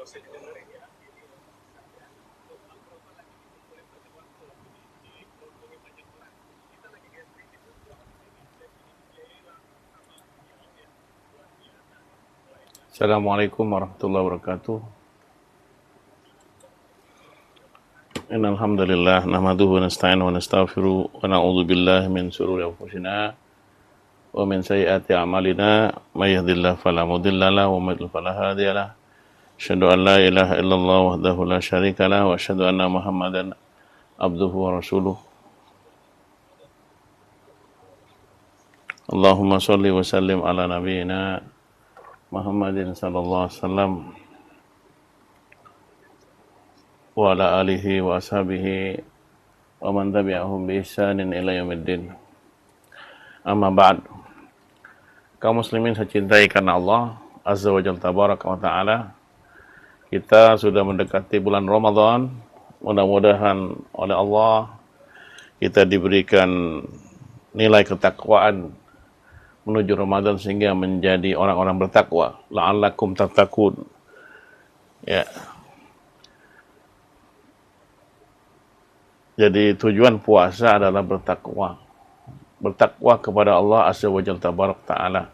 Assalamualaikum warahmatullahi wabarakatuh. Innal hamdalillah nahmaduhu wa nasta'inuhu wa nastaghfiruh wa na'udzu billahi min shururi anfusina wa min sayyiati a'malina may yahdihillahu fala mudilla lahu wa may yudlil fala hadiya lahu. Asyhadu an la ilaha illallah wahdahu la syarika lahu wa asyhadu anna Muhammadan abduhu wa rasuluh. Allahumma shalli wa sallim ala nabiyyina Muhammadin sallallahu alaihi wasallam wa ala alihi wa ashabihi wa man tabi'ahum bi ihsanin ila yaumiddin. Amma ba'd. Kaum muslimin saya cintai karena Allah Azza wa Jalla tabaraka wa ta'ala. Kita sudah mendekati bulan Ramadan. Mudah-mudahan oleh Allah kita diberikan nilai ketakwaan menuju Ramadan sehingga menjadi orang-orang bertakwa. La'allakum tattaqun. Ya. Jadi tujuan puasa adalah bertakwa. Bertakwa kepada Allah Azza wa Jalla tabaraka ta'ala.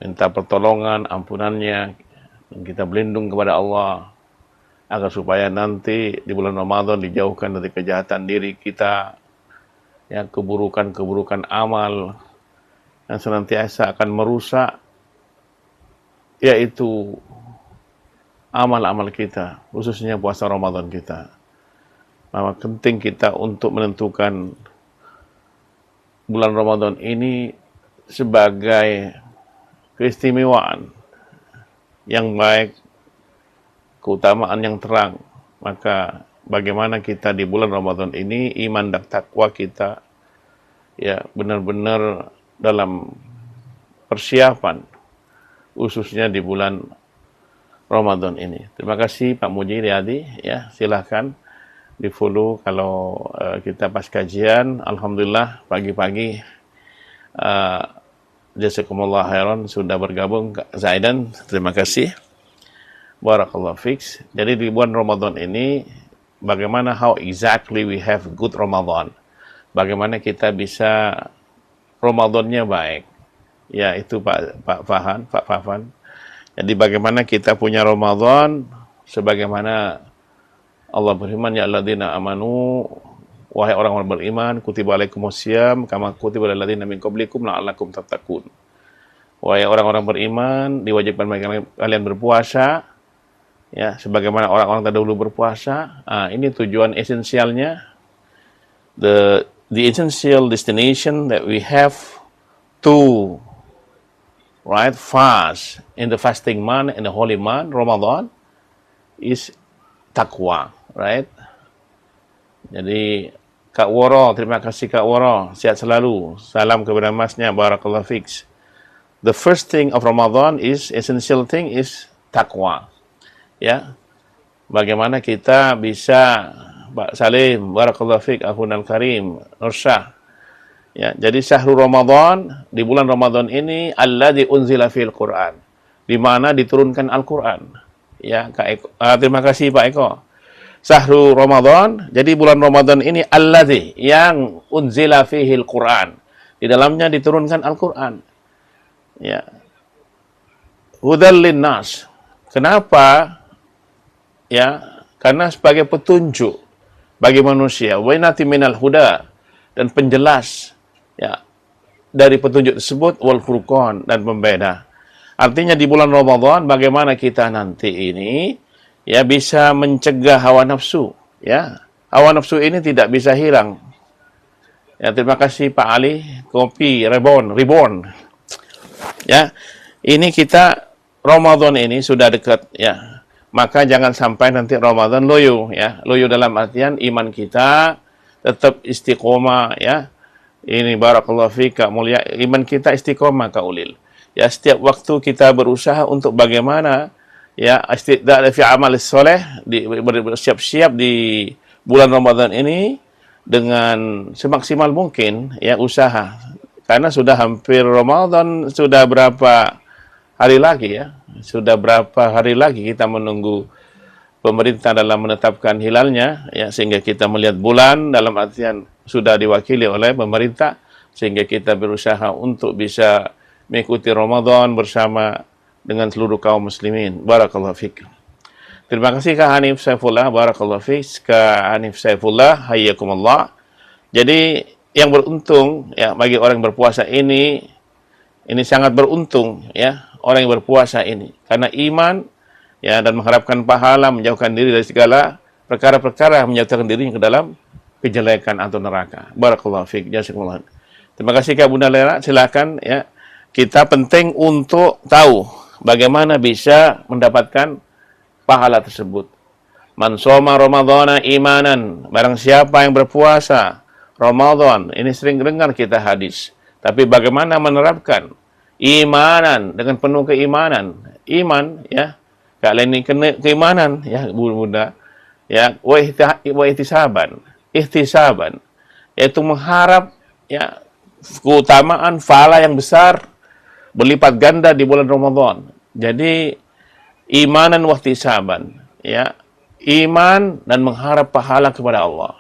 Minta pertolongan, ampunannya, dan kita berlindung kepada Allah agar supaya nanti di bulan Ramadan dijauhkan dari kejahatan diri kita, ya, keburukan-keburukan amal yang senantiasa akan merusak, yaitu amal-amal kita, khususnya puasa Ramadan kita. Maka penting kita untuk menentukan bulan Ramadan ini sebagai keistimewaan yang baik, keutamaan yang terang. Maka bagaimana kita di bulan Ramadan ini, iman dan takwa kita ya benar-benar dalam persiapan, khususnya di bulan Ramadan ini. Terima kasih Pak Muji Riyadi, ya, silahkan di follow kalau kita pas kajian. Alhamdulillah pagi-pagi jazakumullah khairan sudah bergabung Zaidan, terima kasih. Barakallahu fiks. Jadi di bulan Ramadan ini bagaimana, how exactly we have good Ramadan, bagaimana kita bisa Ramadannya baik. Ya, itu Pak Fafan. Jadi bagaimana kita punya Ramadan sebagaimana Allah berfirman, ya alladzina amanu, wahai orang-orang beriman, kutiba alaikumusiyam kama kutiba alal ladzina min qablikum la'allakum tattaqun. Wahai orang-orang beriman, diwajibkan bagi kalian berpuasa, ya, sebagaimana orang-orang terdahulu berpuasa. Ini tujuan esensialnya, the essential destination that we have to fast in the fasting month, in the holy month Ramadan, is takwa, right? Jadi Kak Woro, terima kasih Kak Woro, sehat selalu, salam kepada masnya, barakallahu fiks. The first thing of Ramadan is, essential thing is takwa, ya. Bagaimana kita bisa, Pak Salim, barakallahu fiik, akhunal karim, Nursyah. Ya, jadi syahrul Ramadan, di bulan Ramadan ini, alladzi unzila fil Qur'an, di mana diturunkan Al-Qur'an. Ya, Kak Eko, terima kasih Pak Eko. Syahrul Ramadan, jadi bulan Ramadan ini alladzi, yang unzila fihil Qur'an, di dalamnya diturunkan Al-Qur'an. Ya. Hudal linnas. Kenapa? Ya, karena sebagai petunjuk bagi manusia, wainati minal huda, dan penjelas, ya, dari petunjuk tersebut, wal furqan, dan pembeda. Artinya di bulan Ramadan bagaimana kita nanti ini ya bisa mencegah hawa nafsu, ya. Hawa nafsu ini tidak bisa hilang. Ya, terima kasih Pak Ali, kopi reborn. Ya. Ini kita Ramadan ini sudah dekat, ya. Maka jangan sampai nanti Ramadan loyo, ya. Loyo dalam artian iman kita tetap istiqomah, ya. Ini barakallahu fika, mulia, iman kita istiqomah Kak Ulil. Ya, setiap waktu kita berusaha untuk bagaimana, ya, istiqdal fi amal soleh, bersiap-siap di bulan Ramadan ini dengan semaksimal mungkin, ya, usaha. Karena sudah hampir Ramadan, sudah berapa hari lagi, ya. Sudah berapa hari lagi kita menunggu pemerintah dalam menetapkan hilalnya, ya, sehingga kita melihat bulan dalam artian sudah diwakili oleh pemerintah, sehingga kita berusaha untuk bisa mengikuti Ramadan bersama dengan seluruh kaum muslimin. Barakallahu fiik. Terima kasih Kak Hanif Saifullah. Barakallahu fiik Kak Hanif Saifullah. Hayyakumullah. Jadi yang beruntung ya bagi orang yang berpuasa ini sangat beruntung ya orang yang berpuasa ini karena iman ya dan mengharapkan pahala, menjauhkan diri dari segala perkara-perkara yang menjatuhkan diri ke dalam kejelekan atau neraka. Barakallahu fiik. Jazakumullah. Terima kasih Kak Bunda Lera. Silakan ya. Kita penting untuk tahu bagaimana bisa mendapatkan pahala tersebut. Man shoma Ramadhana imanan. Barang siapa yang berpuasa Ramadan, ini sering dengar kita hadis. Tapi bagaimana menerapkan imanan dengan penuh keimanan? Iman ya, kalian ini kena keimanan ya, Bunda. Ya, wa ihtisaban. Ihtisaban yaitu mengharap ya keutamaan pahala yang besar berlipat ganda di bulan Ramadan. Jadi imanan wa ihtisaban ya, iman dan mengharap pahala kepada Allah.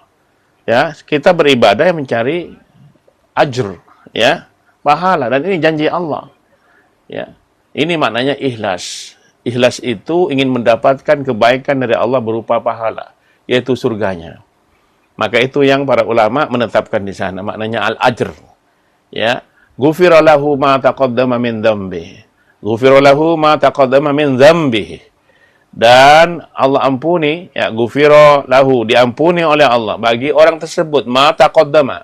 Ya, kita beribadah yang mencari ajr, ya, pahala, dan ini janji Allah. Ya, ini maknanya ikhlas. Ikhlas itu ingin mendapatkan kebaikan dari Allah berupa pahala, yaitu surganya. Maka itu yang para ulama menetapkan di sana, maknanya al-ajr. Ya, ghufira lahu ma taqaddama min dzambihi. Ghufira lahu ma taqaddama min dzambihi. Dan Allah ampuni, ya, ghufira lahu, diampuni oleh Allah bagi orang tersebut ma taqaddama,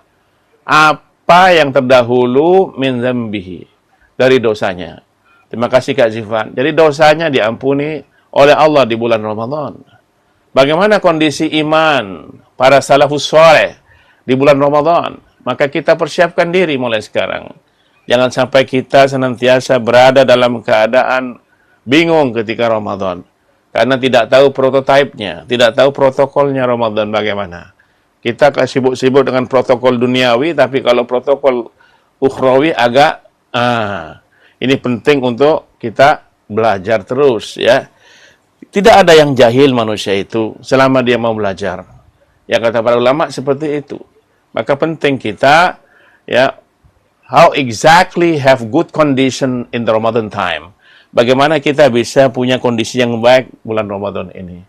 apa yang terdahulu min dzambihi, dari dosanya. Terima kasih Kak Zifan. Jadi dosanya diampuni oleh Allah di bulan Ramadan. Bagaimana kondisi iman para salafus saleh di bulan Ramadan? Maka kita persiapkan diri mulai sekarang. Jangan sampai kita senantiasa berada dalam keadaan bingung ketika Ramadan. Karena tidak tahu prototipenya, tidak tahu protokolnya Ramadan bagaimana. Kita sibuk-sibuk dengan protokol duniawi, tapi kalau protokol ukhrawi agak, ini penting untuk kita belajar terus ya. Tidak ada yang jahil manusia itu selama dia mau belajar. Ya kata para ulama seperti itu. Maka penting kita ya, how exactly have good condition in the Ramadan time. Bagaimana kita bisa punya kondisi yang baik bulan Ramadan ini.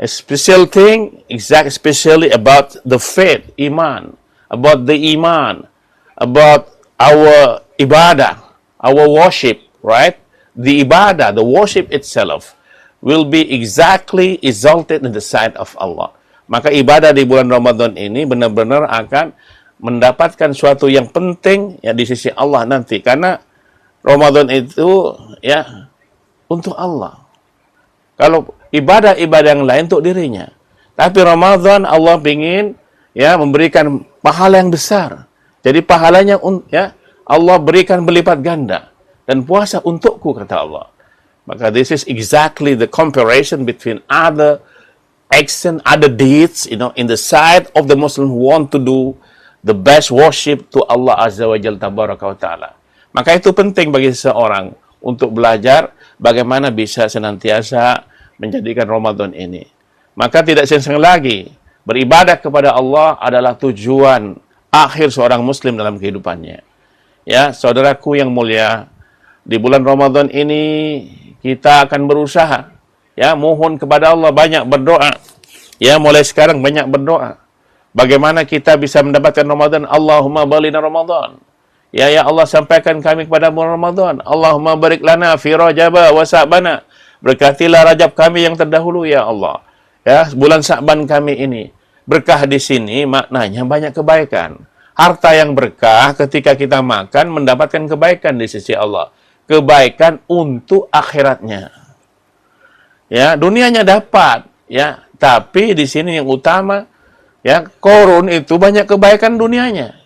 A special thing, especially about the faith, iman, about the iman, about our ibadah, our worship, right? The ibadah, the worship itself will be exactly exalted in the sight of Allah. Maka ibadah di bulan Ramadan ini benar-benar akan mendapatkan suatu yang penting ya di sisi Allah nanti. Karena Ramadan itu ya untuk Allah. Kalau ibadah-ibadah yang lain untuk dirinya. Tapi Ramadan Allah ingin ya memberikan pahala yang besar. Jadi pahalanya ya Allah berikan berlipat ganda, dan puasa untukku kata Allah. Maka this is exactly the comparison between other action, other deeds, you know, in the sight of the Muslim who want to do the best worship to Allah Azza wa Jalla tabaraka wa ta'ala. Maka itu penting bagi seseorang untuk belajar bagaimana bisa senantiasa menjadikan Ramadan ini. Maka tidak senggang lagi, beribadah kepada Allah adalah tujuan akhir seorang Muslim dalam kehidupannya. Ya, saudaraku yang mulia, di bulan Ramadan ini kita akan berusaha, ya, mohon kepada Allah, banyak berdoa. Ya, mulai sekarang banyak berdoa. Bagaimana kita bisa mendapatkan Ramadan? Allahumma balina Ramadan. Ya Allah, sampaikan kami kepada bulan Ramadan. Allahumma barik lana fi Rajaba wa Sa'bana. Berkatilah Rajab kami yang terdahulu ya Allah. Ya, bulan Sa'ban kami ini. Berkah di sini maknanya banyak kebaikan. Harta yang berkah ketika kita makan mendapatkan kebaikan di sisi Allah. Kebaikan untuk akhiratnya. Ya, dunianya dapat, ya, tapi di sini yang utama ya, Korun itu banyak kebaikan dunianya.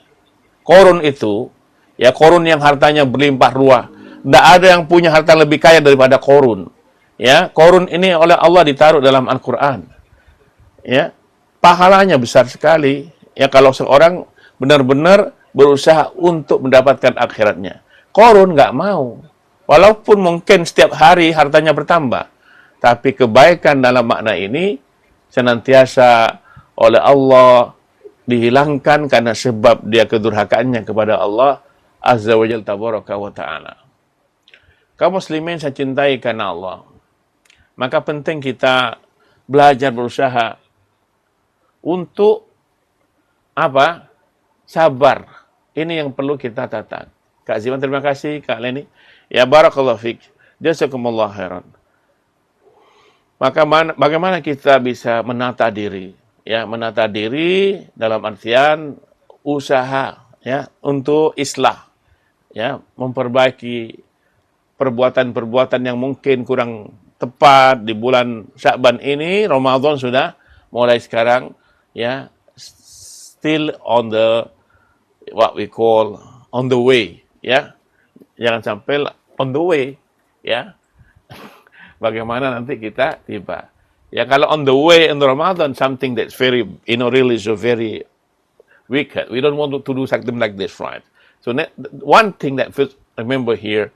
Korun itu ya, Korun yang hartanya berlimpah ruah. Tidak ada yang punya harta lebih kaya daripada Korun. Ya, Korun ini oleh Allah ditaruh dalam Al-Quran. Ya, pahalanya besar sekali. Ya, kalau seorang benar-benar berusaha untuk mendapatkan akhiratnya. Korun nggak mau. Walaupun mungkin setiap hari hartanya bertambah, tapi kebaikan dalam makna ini senantiasa oleh Allah dihilangkan karena sebab dia kedurhakaannya kepada Allah Azza wa Jalla tabaraka wa ta'ala. Kaum muslimin saya cintai karena Allah. Maka penting kita belajar berusaha untuk apa? Sabar. Ini yang perlu kita tata. Kak Ziman, terima kasih. Kak Leni. Ya barakallahu fiik. Jazakumullah khairan. Maka bagaimana kita bisa menata diri? Ya, menata diri dalam artian usaha ya untuk islah. Ya, memperbaiki perbuatan-perbuatan yang mungkin kurang tepat di bulan Sya'ban ini. Ramadan sudah mulai sekarang ya, still on the what we call on the way ya. Jangan sampai on the way ya. Bagaimana nanti kita tiba. Ya kalau on the way in the Ramadan, something that's very, really so very wicked. We don't want to do something like this, right? So one thing that remember here,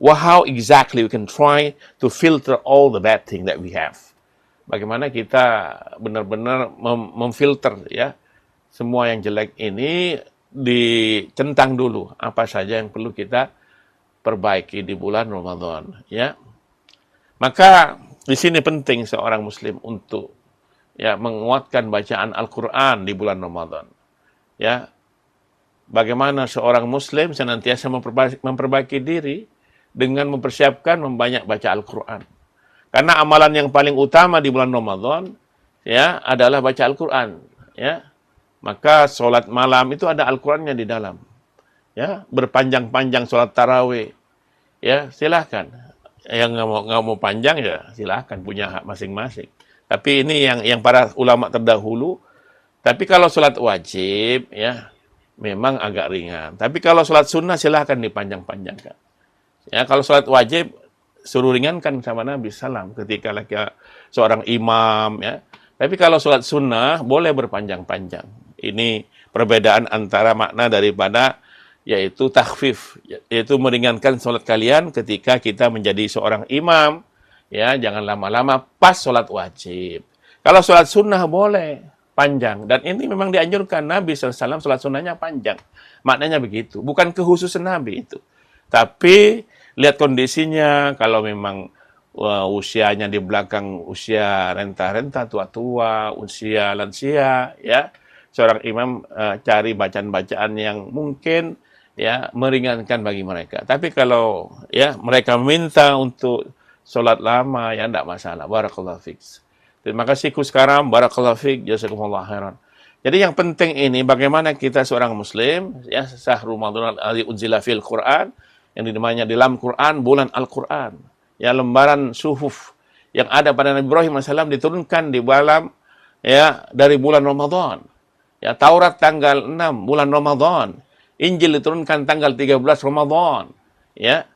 how exactly we can try to filter all the bad thing that we have. Bagaimana kita benar-benar memfilter ya semua yang jelek ini, dicentang dulu apa saja yang perlu kita perbaiki di bulan Ramadan ya. Maka di sini penting seorang muslim untuk ya menguatkan bacaan Al-Qur'an di bulan Ramadan. Ya. Bagaimana seorang muslim senantiasa memperbaiki diri dengan mempersiapkan membanyak baca Al-Qur'an. Karena amalan yang paling utama di bulan Ramadan ya adalah baca Al-Qur'an, ya. Maka sholat malam itu ada Al-Qur'annya di dalam. Ya, berpanjang-panjang sholat tarawih. Ya, silakan. Yang nggak mau panjang ya silahkan, punya hak masing-masing. Tapi ini yang para ulama terdahulu. Tapi kalau sholat wajib ya memang agak ringan. Tapi kalau sholat sunnah silahkan dipanjang-panjangkan. Ya kalau sholat wajib suruh ringankan sama Nabi Sallam ketika lagi seorang imam ya. Tapi kalau sholat sunnah boleh berpanjang-panjang. Ini perbedaan antara makna daripada yaitu takhfif, yaitu meringankan sholat kalian ketika kita menjadi seorang imam, ya jangan lama-lama pas sholat wajib. Kalau sholat sunnah boleh panjang, dan ini memang dianjurkan Nabi SAW sholat sunnahnya panjang. Maknanya begitu, bukan kekhususan Nabi itu. Tapi lihat kondisinya, kalau memang usianya di belakang usia renta-renta, tua-tua, usia lansia, ya seorang imam cari bacaan-bacaan yang mungkin ya meringankan bagi mereka. Tapi kalau ya mereka meminta untuk sholat lama ya tidak masalah. Barakallahu fiik. Terima kasih Kus Karam. Barakallahu fiik. Jazakumullah khairan. Jadi yang penting ini bagaimana kita seorang muslim ya syahrul Ramadan alladzi unzila fil Quran, yang dinamanya di dalam Quran bulan Al-Quran. Ya lembaran suhuf yang ada pada Nabi Ibrahim AS diturunkan di dalam ya dari bulan Ramadan. Ya Taurat tanggal 6 bulan Ramadan. Injil diturunkan tanggal 13 Ramadan. Ya.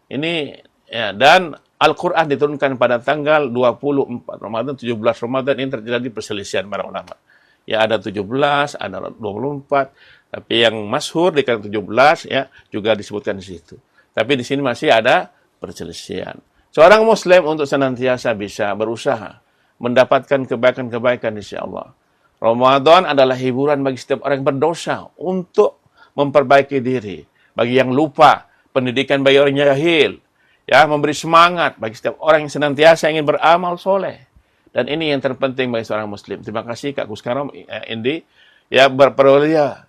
Ini ya dan Al-Qur'an diturunkan pada tanggal 24 Ramadan, 17 Ramadan. Ini terjadi perselisihan para ulama. Ya ada 17, ada 24, tapi yang masyhur dikatakan 17 ya juga disebutkan di situ. Tapi di sini masih ada perselisihan. Seorang muslim untuk senantiasa bisa berusaha mendapatkan kebaikan-kebaikan insyaallah. Ramadan adalah hiburan bagi setiap orang yang berdosa untuk memperbaiki diri. Bagi yang lupa, pendidikan bagi orang jahil. Ya, memberi semangat bagi setiap orang yang senantiasa ingin beramal soleh. Dan ini yang terpenting bagi seorang muslim. Terima kasih Kak Kuskarom, Indi. Ya, perbaharulilah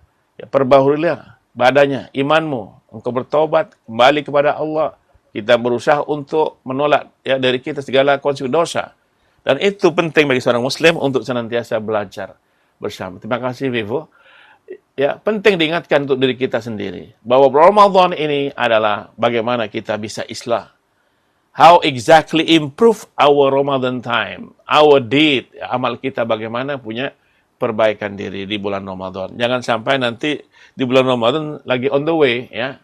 badannya, imanmu. Engkau bertobat, kembali kepada Allah. Kita berusaha untuk menolak ya dari kita segala konsekuensi dosa. Dan itu penting bagi seorang muslim untuk senantiasa belajar bersama. Terima kasih Vivo. Ya, penting diingatkan untuk diri kita sendiri bahwa Ramadan ini adalah bagaimana kita bisa islah. How exactly improve our Ramadan time, our deed, amal kita bagaimana punya perbaikan diri di bulan Ramadan. Jangan sampai nanti di bulan Ramadan lagi on the way ya.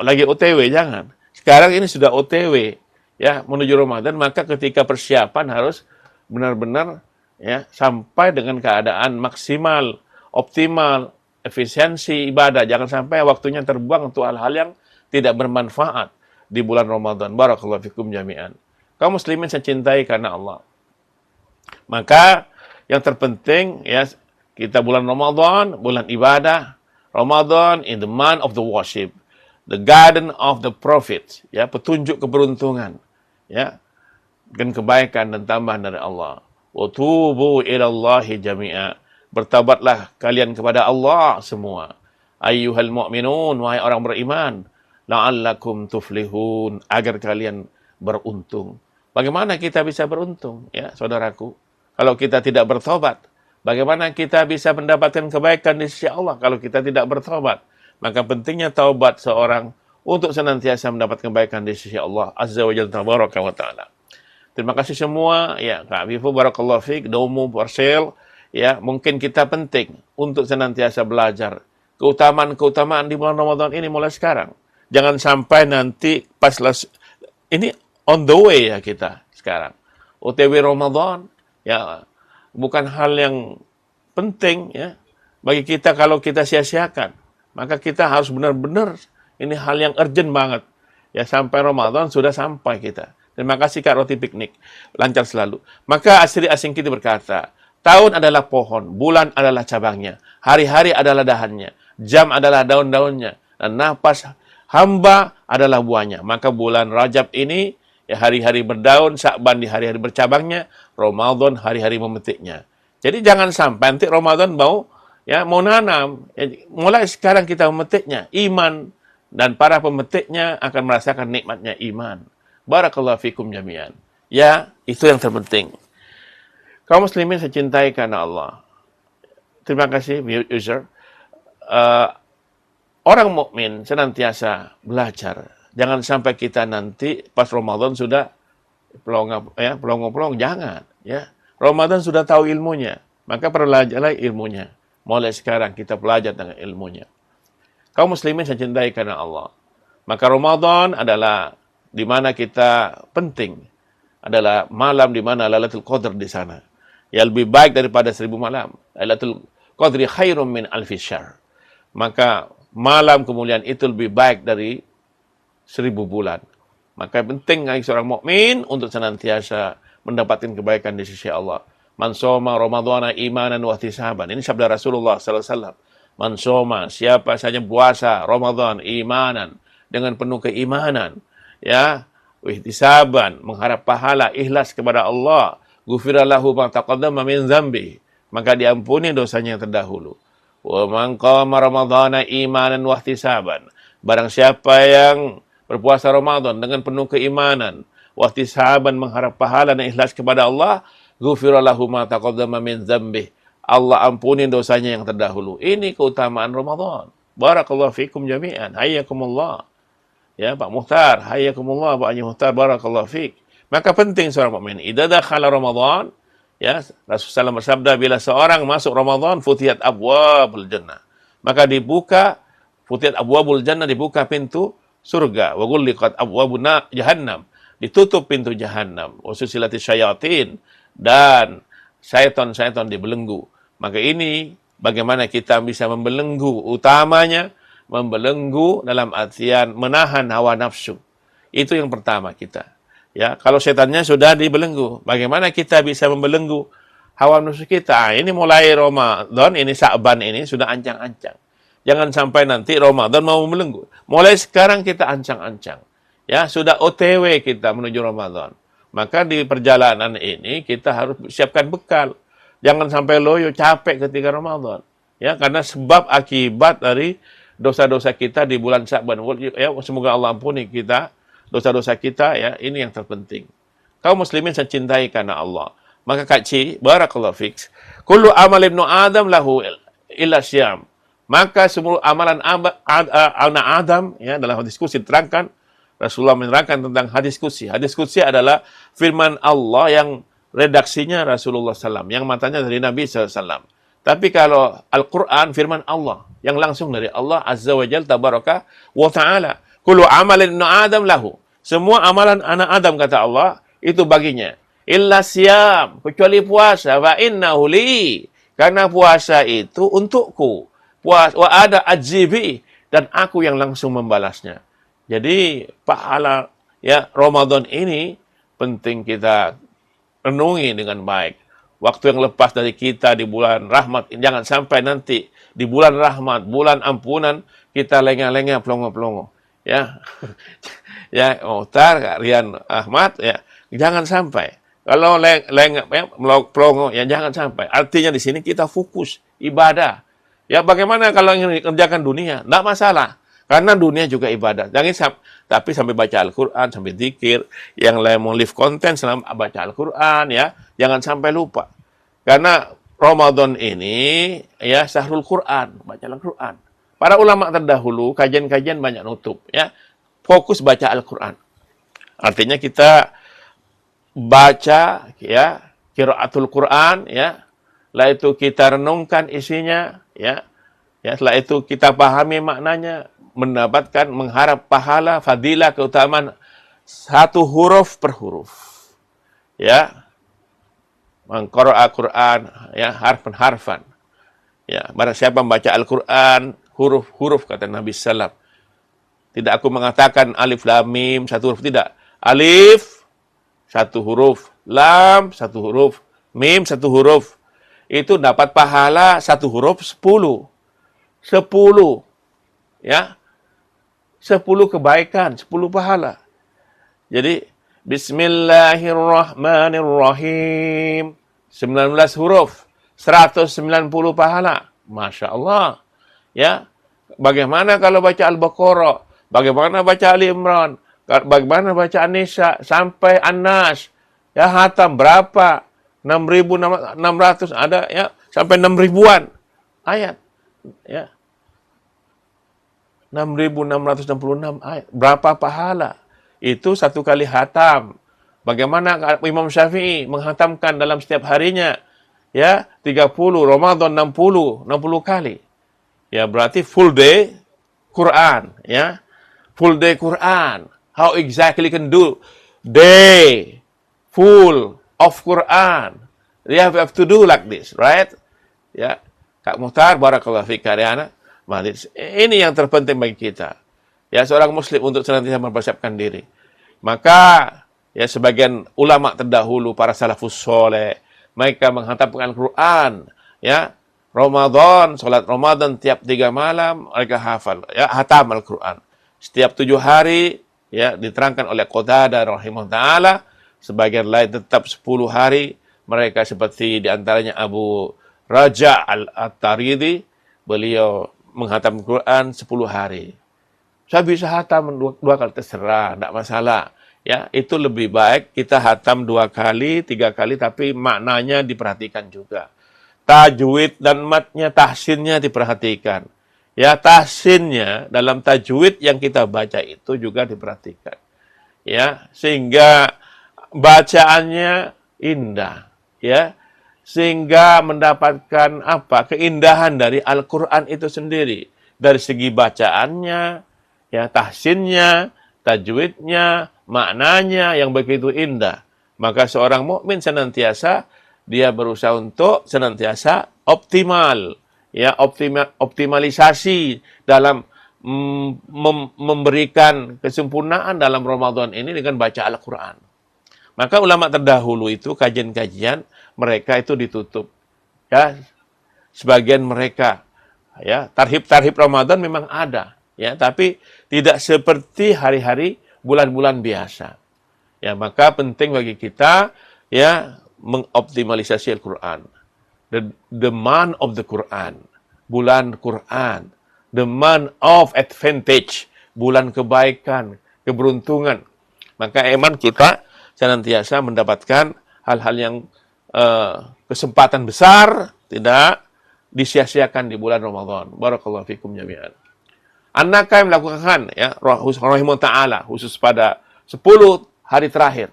Lagi OTW jangan. Sekarang ini sudah OTW ya menuju Ramadan, maka ketika persiapan harus benar-benar ya sampai dengan keadaan maksimal, optimal, efisiensi ibadah. Jangan sampai waktunya terbuang untuk hal-hal yang tidak bermanfaat. di bulan Ramadan. Barakallahu fikum jami'an. Kaum muslimin saya cintai karena Allah. Maka yang terpenting ya, kita bulan Ramadan, bulan ibadah. Ramadan in the month of the worship, the garden of the prophets, ya, petunjuk keberuntungan, ya, dan kebaikan dan tambahan dari Allah. Wa tubu ilallahi jami'a. Bertabatlah kalian kepada Allah semua. Ayyuhal mu'minun, wahai orang beriman, la'allakum tuflihun, agar kalian beruntung. Bagaimana kita bisa beruntung, ya, saudaraku? Kalau kita tidak bertobat, bagaimana kita bisa mendapatkan kebaikan di sisi Allah kalau kita tidak bertobat? Maka pentingnya taubat seorang untuk senantiasa mendapat kebaikan di sisi Allah Azza wa Jalla tabaraka wa ta'ala. Terima kasih semua, ya, Kak Afifu, barakallahu fiik, Domu, Porsel, ya, mungkin kita penting untuk senantiasa belajar keutamaan-keutamaan di bulan Ramadan ini mulai sekarang. Jangan sampai nanti pas ini on the way ya kita sekarang. OTW Ramadan, ya, bukan hal yang penting ya bagi kita kalau kita sia-siakan. Maka kita harus benar-benar, ini hal yang urgent banget. Ya, sampai Ramadan sudah sampai kita. Terima kasih Kak Roti Piknik. Lancar selalu. Maka Asri Asing kita berkata, tahun adalah pohon, bulan adalah cabangnya, hari-hari adalah dahannya, jam adalah daun-daunnya, dan napas hamba adalah buahnya. Maka bulan Rajab ini, ya, hari-hari berdaun, Sya'ban di hari-hari bercabangnya, Ramadan hari-hari memetiknya. Jadi jangan sampai nanti Ramadan mau nanam. Ya, mulai sekarang kita memetiknya. Iman dan para pemetiknya akan merasakan nikmatnya iman. Barakallahu fikum jami'an. Ya, itu yang terpenting. Kaum muslimin saya cintai karena Allah. Terima kasih, user. Orang mukmin senantiasa belajar. Jangan sampai kita nanti pas Ramadan sudah pelongo-pelongo, jangan. Ya, Ramadan sudah tahu ilmunya, maka pelajarilah ilmunya. Mulai sekarang kita belajar dengan ilmunya. Kaum muslimin saya cintai karena Allah. Maka Ramadan adalah di mana kita penting, adalah malam di mana Lailatul Qadar di sana. Ya, lebih baik daripada 1000 malam. Lailatul Qadri khairum min alfi syahr. Maka malam kemuliaan itu lebih baik dari 1000 bulan. Maka penting bagi seorang mukmin untuk senantiasa mendapatkan kebaikan di sisi Allah. Man shoma ramadhana imanan wa ihtisaban. Ini sabda Rasulullah sallallahu alaihi wasallam. Man shoma, siapa saja puasa Ramadan imanan, dengan penuh keimanan, ya, wa ihtisaban, mengharap pahala, ikhlas kepada Allah, ghufira lahu ma taqaddama min dzambi, maka diampuni dosanya yang terdahulu. Wa man qama ramadhana imanan wa ihtisaban. Barang siapa yang berpuasa Ramadan dengan penuh keimanan, wa ihtisaban, mengharap pahala dan ikhlas kepada Allah, ghufira lahu ma taqaddama min dzambi, Allah ampuni dosanya yang terdahulu. Ini keutamaan Ramadan. Barakallahu fikum jami'an. Hayyakumullah. Ya, Pak Muhtar, hayyakumullah Pak Haji Muhtar, barakallahu fik. Maka penting seorang mukmin, idza dakhala Ramadan, ya, Rasulullah SAW bersabda, bila seorang masuk Ramadan, futihat abwabul jannah. Maka dibuka futihat abwabul jannah, dibuka pintu surga. Wa ghulliqat abwabun jahannam, ditutup pintu jahannam. Wa susilatis syayatin, dan syaitan-syaitan dibelenggu. Maka ini bagaimana kita bisa membelenggu, utamanya membelenggu dalam artian menahan hawa nafsu. Itu yang pertama kita. Ya, kalau setannya sudah dibelenggu, bagaimana kita bisa membelenggu hawa nafsu kita? Ini mulai Ramadan, ini Sya'ban ini sudah ancang-ancang. Jangan sampai nanti Ramadan mau membelenggu. Mulai sekarang kita ancang-ancang. Ya, sudah OTW kita menuju Ramadan. Maka di perjalanan ini kita harus siapkan bekal. Jangan sampai loyo, capek ketika Ramadan. Ya, karena sebab akibat dari dosa-dosa kita di bulan Sya'ban. Ya, semoga Allah ampuni kita dosa-dosa kita, ya, ini yang terpenting. Kaum muslimin saya cintai karena Allah. Maka Kak Ci, barakallahu fiks, kullu amal ibnu Adam lahu illa syam. Maka semua amalan anak Adam, ya, dalam diskusi diterangkan, Rasulullah menerangkan tentang hadis qudsi. Hadis qudsi adalah firman Allah yang redaksinya Rasulullah SAW, yang matanya dari Nabi SAW. Tapi kalau Al-Quran, firman Allah, yang langsung dari Allah Azza wa Jalla tabaraka wa ta'ala. Kullu amalin ibnu Adam lahu. Semua amalan anak Adam, kata Allah, itu baginya. Illa siyam, kecuali puasa. Wa innahu li. Karena puasa itu untukku. Wa ada ajibi, dan aku yang langsung membalasnya. Jadi pahala ya Ramadan ini penting kita renungi dengan baik. Waktu yang lepas dari kita di bulan rahmat, jangan sampai nanti di bulan rahmat, bulan ampunan, kita lengah-lengah pelongo-pelongo. Ya, ya, Muhtar, Rian Ahmad, ya, jangan sampai. Kalau lengah, ya, pelongo, ya jangan sampai. Artinya di sini kita fokus ibadah. Ya, bagaimana kalau ingin dikerjakan dunia? Tidak masalah. Karena dunia juga ibadah. Jangan tapi sampai baca Al-Quran, sampai zikir, yang lain mau live content selama baca Al-Quran, ya, jangan sampai lupa. Karena Ramadan ini, ya, Syahrul Quran, baca Al-Quran. Para ulama terdahulu, kajian-kajian banyak nutup, ya, fokus baca Al-Quran. Artinya kita baca, ya, qiraatul Quran, ya, setelah itu kita renungkan isinya, ya, setelah itu kita pahami maknanya, mendapatkan, mengharap pahala, fadilah, keutamaan satu huruf per huruf. Ya. Mengqara'a Quran, ya, harfan-harfan. Ya, barang siapa membaca Al-Quran, huruf-huruf, kata Nabi sallallahu. Tidak aku mengatakan alif lam mim satu huruf, tidak. Alif satu huruf, lam satu huruf, mim satu huruf. Itu dapat pahala satu huruf 10. 10. Ya. 10 kebaikan, 10 pahala. Jadi, Bismillahirrahmanirrahim. 19 huruf, 190 pahala. Masya Allah. Ya. Bagaimana kalau baca Al-Baqarah? Bagaimana baca Ali Imran? Bagaimana baca An-Nisa? Sampai An-Nas. Ya, hatam berapa? 6.600 ada, ya. Sampai 6.000-an ayat. Ya. 6.666 ayat. Berapa pahala? Itu satu kali hatam. Bagaimana Imam Syafi'i menghatamkan dalam setiap harinya? Ya, 30, Ramadan 60 kali. Ya, berarti full day Quran, ya. Full day Quran. How exactly can do day full of Quran? You have to do like this, right? Ya. Kak Muhtar, barakallahu fiik Ariana. Ini yang terpenting bagi kita. Ya, seorang muslim untuk senantiasa mempersiapkan diri. Maka, ya, sebagian ulama terdahulu, para salafus soleh, mereka menghatamkan Al-Quran. Ya, Ramadan, salat Ramadan tiap 3 malam, mereka hafal. Ya, hatam Al-Quran. Setiap 7 hari, ya, diterangkan oleh Qatadah rahimahullah ta'ala. Sebagian lain tetap 10 hari. Mereka seperti diantaranya Abu Raja Al-Taridi. Beliau menghatam Quran 10 hari. Saya bisa hatam 2 kali, terserah, tidak masalah. Ya, itu lebih baik kita hatam 2 kali, 3 kali, tapi maknanya diperhatikan juga. Tajwid dan matnya, tahsinnya diperhatikan. Ya, tahsinnya dalam tajwid yang kita baca itu juga diperhatikan. Ya, sehingga bacaannya indah. Ya, sehingga mendapatkan keindahan dari Al-Quran itu sendiri. Dari segi bacaannya, ya, tahsinnya, tajwidnya, maknanya yang begitu indah. Maka seorang mukmin senantiasa dia berusaha untuk senantiasa optimal, ya, optimalisasi dalam memberikan kesempurnaan dalam Ramadan ini dengan baca Al-Quran. Maka ulama terdahulu itu kajian-kajian mereka itu ditutup. Ya, sebagian mereka, ya, tarhib Ramadan memang ada, ya, tapi tidak seperti hari-hari bulan-bulan biasa. Ya, maka penting bagi kita, ya, mengoptimalisasi Al-Quran. The month of the Quran, bulan Quran. The month of advantage, bulan kebaikan, keberuntungan. Maka iman kita senantiasa mendapatkan hal-hal yang kesempatan besar tidak disia-siakan di bulan Ramadan. Barakallahu fikum jami'an. Anaka yang melakukan, ya, rahimahullah ta'ala, khusus pada 10 hari terakhir,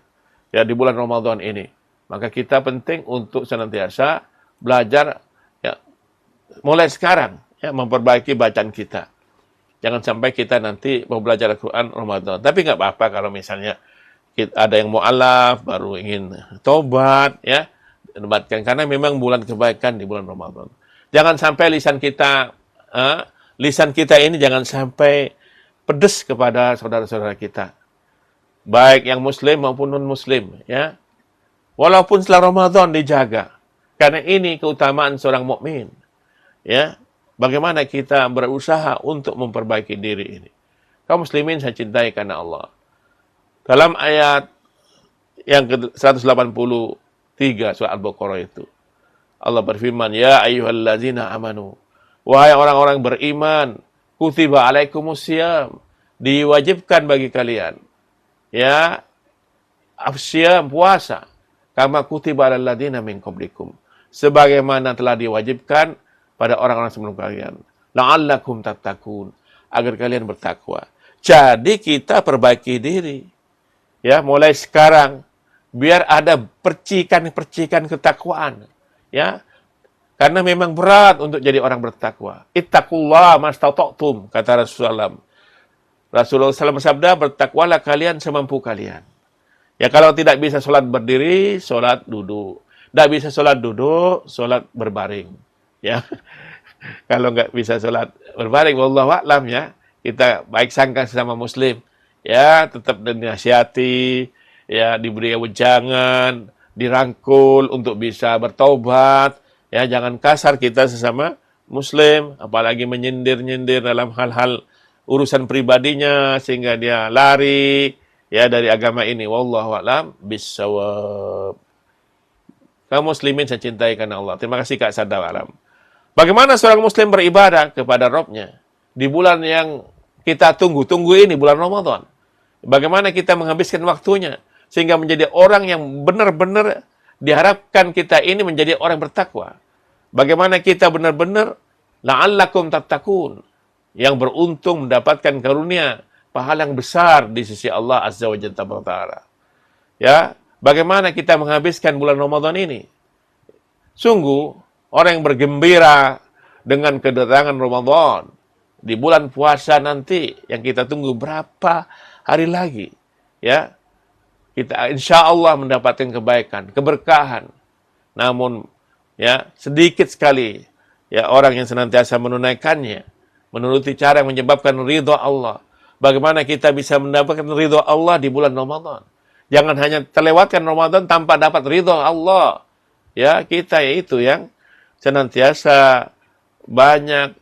ya, di bulan Ramadan ini. Maka kita penting untuk senantiasa belajar, ya, mulai sekarang, ya, memperbaiki bacaan kita. Jangan sampai kita nanti mau belajar Al-Quran Ramadan. Tapi nggak apa-apa kalau misalnya ada yang mu'alaf, baru ingin tobat, ya, dapatkan. Karena memang bulan kebaikan di bulan Ramadan. Jangan sampai lisan kita ini jangan sampai pedes kepada saudara-saudara kita, baik yang muslim maupun non-muslim, ya. Walaupun setelah Ramadan dijaga. Karena ini keutamaan seorang mukmin. Ya. Bagaimana kita berusaha untuk memperbaiki diri ini. Kaum muslimin saya cintai karena Allah. Dalam ayat yang ke-183 surah Al-Baqarah itu, Allah berfirman, "Ya ayyuhallazina amanu." Wahai orang-orang beriman, kutiba alaikumusiyam, diwajibkan bagi kalian. Ya, afsiyam, puasa. Kama kutiba alal ladzina min qablikum. Sebagaimana telah diwajibkan pada orang-orang sebelum kalian. La'allakum tattaqun, agar kalian bertakwa. Jadi kita perbaiki diri. Ya, mulai sekarang biar ada percikan-percikan ketakwaan. Ya. Karena memang berat untuk jadi orang bertakwa. Ittaqullah mastata'tum, kata Rasulullah. Rasulullah SAW bersabda, bertakwalah kalian semampu kalian. Ya, kalau tidak bisa sholat berdiri, sholat duduk. Tidak bisa sholat duduk, sholat berbaring. Ya, kalau nggak bisa sholat berbaring, wallahu a'lam, ya. Kita baik sangka sesama muslim. Ya, tetap dinasihati, ya, diberi wejangan, dirangkul untuk bisa bertaubat. Ya, jangan kasar kita sesama muslim, apalagi menyindir-nyindir dalam hal-hal urusan pribadinya sehingga dia lari, ya, dari agama ini. Wallahu a'lam bissawab. Kaum muslimin saya cintai karena Allah. Terima kasih Kak Sadar Alam. Bagaimana seorang muslim beribadah kepada Rabb-nya di bulan yang kita tunggu ini, bulan Ramadan. Bagaimana kita menghabiskan waktunya sehingga menjadi orang yang benar-benar diharapkan kita ini menjadi orang bertakwa. Bagaimana kita benar-benar la'allakum tattaqun, yang beruntung mendapatkan karunia pahala yang besar di sisi Allah Azza wa Jalla. Ya, bagaimana kita menghabiskan bulan Ramadan ini? Sungguh orang yang bergembira dengan kedatangan Ramadan di bulan puasa nanti yang kita tunggu berapa hari lagi, ya. Kita insya Allah mendapatkan kebaikan, keberkahan. Namun, ya, sedikit sekali ya orang yang senantiasa menunaikannya, menuruti cara yang menyebabkan ridha Allah. Bagaimana kita bisa mendapatkan ridha Allah di bulan Ramadan? Jangan hanya terlewatkan Ramadan tanpa dapat ridha Allah. Ya, kita yaitu yang senantiasa banyak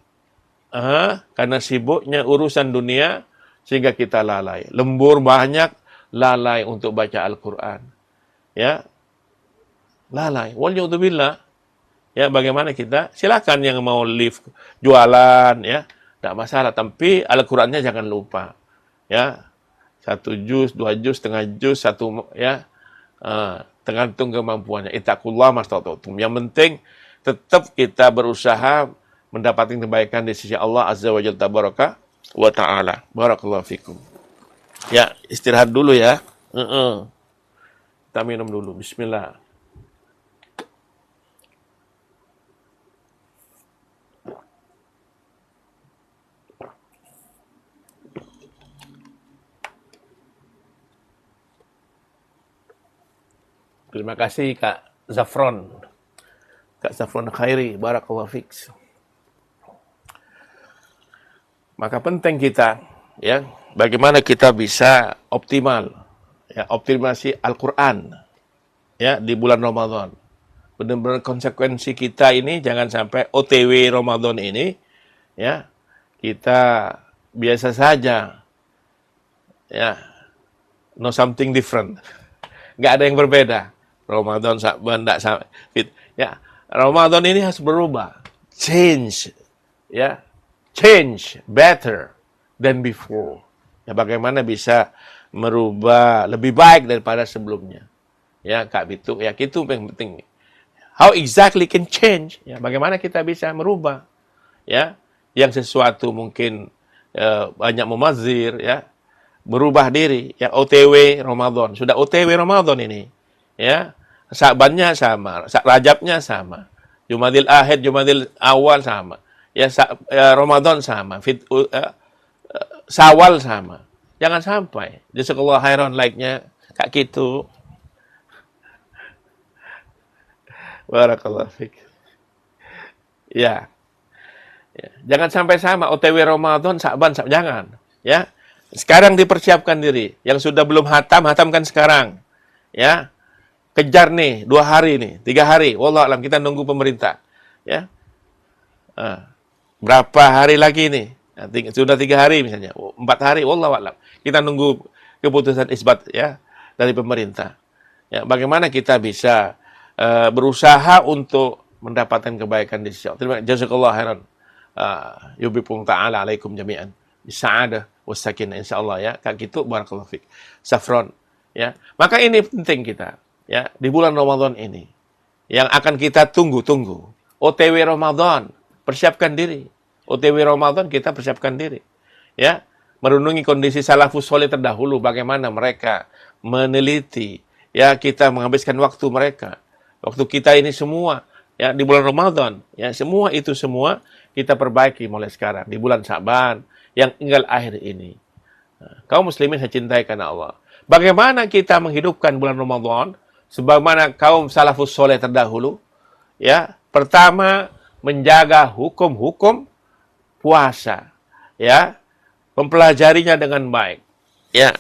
karena sibuknya urusan dunia sehingga kita lalai. Lembur banyak, lalai untuk baca Al-Quran. Ya, lalai. Waliyadzubillah. Ya, bagaimana kita? Silakan yang mau live jualan, ya, tidak masalah. Tapi Al-Qurannya jangan lupa. Ya, 1 juz, 2 juz, setengah juz, 1, ya, tergantung kemampuannya. Ittaqullah mastata'tum. Yang penting tetap kita berusaha mendapatkan kebaikan di sisi Allah Azza wa Jalla tabaraka wa ta'ala. Barakallahu fikum. Ya, istirahat dulu ya. Kita minum dulu. Bismillah. Terima kasih Kak Zafron. Kak Zafron Khairi. Barakallahu fiks. Maka penting kita, ya, bagaimana kita bisa optimal, ya, optimasi Al-Quran, ya, di bulan Ramadan. Benar-benar konsekuensi kita ini jangan sampai OTW Ramadan ini, ya, kita biasa saja, ya, no something different, nggak ada yang berbeda. Ramadan tidak sama, ya, Ramadan ini harus berubah, change, ya. Change better than before. Ya, bagaimana bisa merubah lebih baik daripada sebelumnya. Ya, Kak Bitu, ya, itu yang penting. How exactly can change? Ya, bagaimana kita bisa merubah? Ya, yang sesuatu mungkin banyak memazir, ya, berubah diri. Ya, OTW Ramadan. Sudah OTW Ramadan ini. Ya, Sa'bannya sama, Rajabnya sama. Jumadil Akhir, Jumadil Awal sama. Ya, Ramadan sama, Syawal sama. Jangan sampai. Jazakallahu khairan like-nya Kak Kitu. Barakallahu fiik. Ya. Ya. Jangan sampai sama OTW Ramadan, Sa'ban, jangan. Ya. Sekarang dipersiapkan diri. Yang sudah belum hatam, hatamkan sekarang. Ya, kejar nih 2 hari nih, 3 hari. Wallah alam, kita nunggu pemerintah. Ya, berapa hari lagi nih? Sudah 3 hari misalnya, 4 hari. Wallah alam, kita nunggu keputusan isbat ya dari pemerintah. Ya, bagaimana kita bisa berusaha untuk mendapatkan kebaikan di sisi Allah. Terima kasih. Jazakallah khairan. Yubikum ta'ala alaikum jami'an. Bisa'adah wassakinah insyaallah ya. Kak gitu barakallahu fik. Safron ya. Maka ini penting kita ya di bulan Ramadan ini yang akan kita tunggu-tunggu. OTW Ramadan, persiapkan diri. OTW Ramadan kita persiapkan diri. Ya, merenungi kondisi salafus soleh terdahulu bagaimana mereka meneliti ya kita menghabiskan waktu mereka. Waktu kita ini semua ya di bulan Ramadan ya semua kita perbaiki mulai sekarang di bulan Syaban yang tinggal akhir ini. Kaum muslimin saya cintai karena Allah. Bagaimana kita menghidupkan bulan Ramadan sebagaimana kaum salafus soleh terdahulu? Ya, pertama menjaga hukum-hukum puasa, ya, mempelajarinya dengan baik, ya,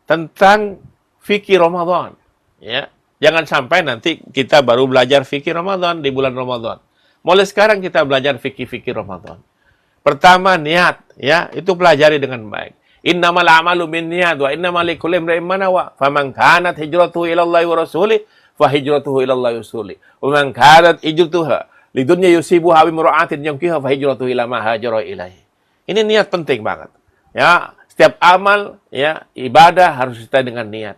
tentang fikih Ramadan, ya. Jangan sampai nanti kita baru belajar fikih Ramadan di bulan Ramadan. Mulai sekarang kita belajar fikih-fikih Ramadan. Pertama niat, ya, itu pelajari dengan baik. Innamal a'malu binniyat wa innamal likulli imrin ma nawa. Faman kanat hijratuhu ila Allah wa rasulih fa hijratuhu ila Allah wa rasulih. Wa man kanat hijratuhu lidunya yusibuha bi mura'atin yankiha fa hijratuhu ila ma hajara ilaihi. Ini niat penting banget. Ya, setiap amal ya ibadah harus kita dengan niat.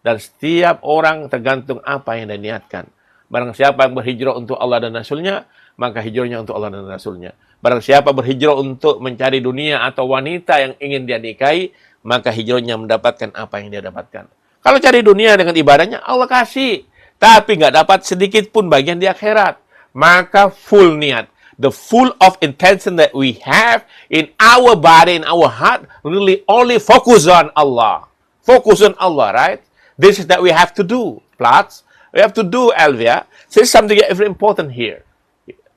Dan setiap orang tergantung apa yang dia niatkan. Barang siapa yang berhijrah untuk Allah dan Rasulnya, maka hijrahnya untuk Allah dan Rasulnya. Barang siapa berhijrah untuk mencari dunia atau wanita yang ingin dia nikahi, maka hijrahnya mendapatkan apa yang dia dapatkan. Kalau cari dunia dengan ibadahnya, Allah kasih. Tapi nggak dapat sedikit pun bagian di akhirat. Maka full niat. The full of intention that we have in our body, in our heart, really only focus on Allah. Focus on Allah, right? This is that we have to do, Platz. We have to do, Elvia. This is something very important here.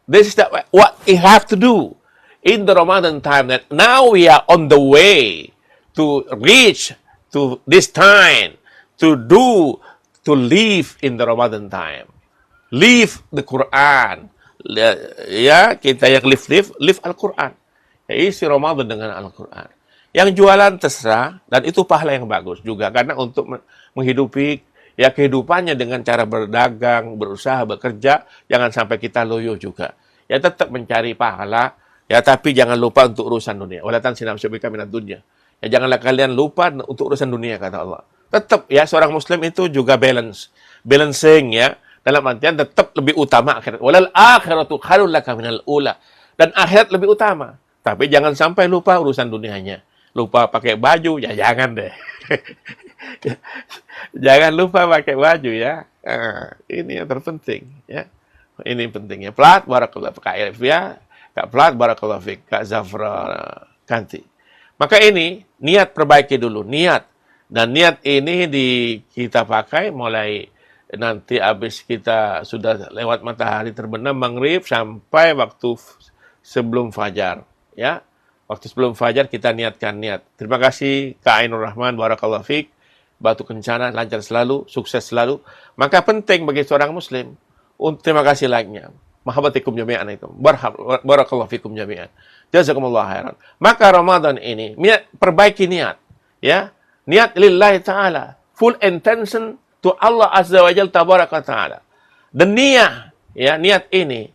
This is that what we have to do in the Ramadan time. That now we are on the way to reach to this time to live in the Ramadan time. Live the Quran. Ya, kita yang live Al-Quran. Ya, isi Ramadan dengan Al-Quran. Yang jualan terserah, dan itu pahala yang bagus juga. Karena untuk menghidupi ya kehidupannya dengan cara berdagang, berusaha, bekerja, jangan sampai kita loyo juga. Ya tetap mencari pahala, ya tapi jangan lupa untuk urusan dunia. Wala tansina nasibaka minad dunya. Ya janganlah kalian lupa untuk urusan dunia, kata Allah. Tetap ya seorang muslim itu juga balancing ya. Dalam artian tetap lebih utama akhirat. Walal akhiratu khairul laka minal ula. Dan akhirat lebih utama. Tapi jangan sampai lupa urusan dunianya. Lupa pakai baju, ya jangan deh. Jangan lupa pakai baju ya. Ini yang terpenting ya. Ini pentingnya. Plat barakallahu Kak Elvia, Kak Plat barakallahu fik, Kak Zafra Kanti. Maka ini niat perbaiki dulu, niat. Dan niat ini kita pakai mulai nanti habis kita sudah lewat matahari terbenam maghrib sampai waktu sebelum fajar ya. Waktu sebelum fajar kita niatkan niat. Terima kasih Kak Ainur Rahman, barakallahu fiik. Batu Kencana, lancar selalu, sukses selalu. Maka penting bagi seorang muslim, terima kasih like-nya. Mahabbatikum jami'an itu. Barakallahu fikum jami'an. Jazakumullah khairan. Maka Ramadan ini, perbaiki niat. Ya, niat lillahi ta'ala. Full intention to Allah Azza wa Jalla tabaraka ta'ala. Dan niat ini,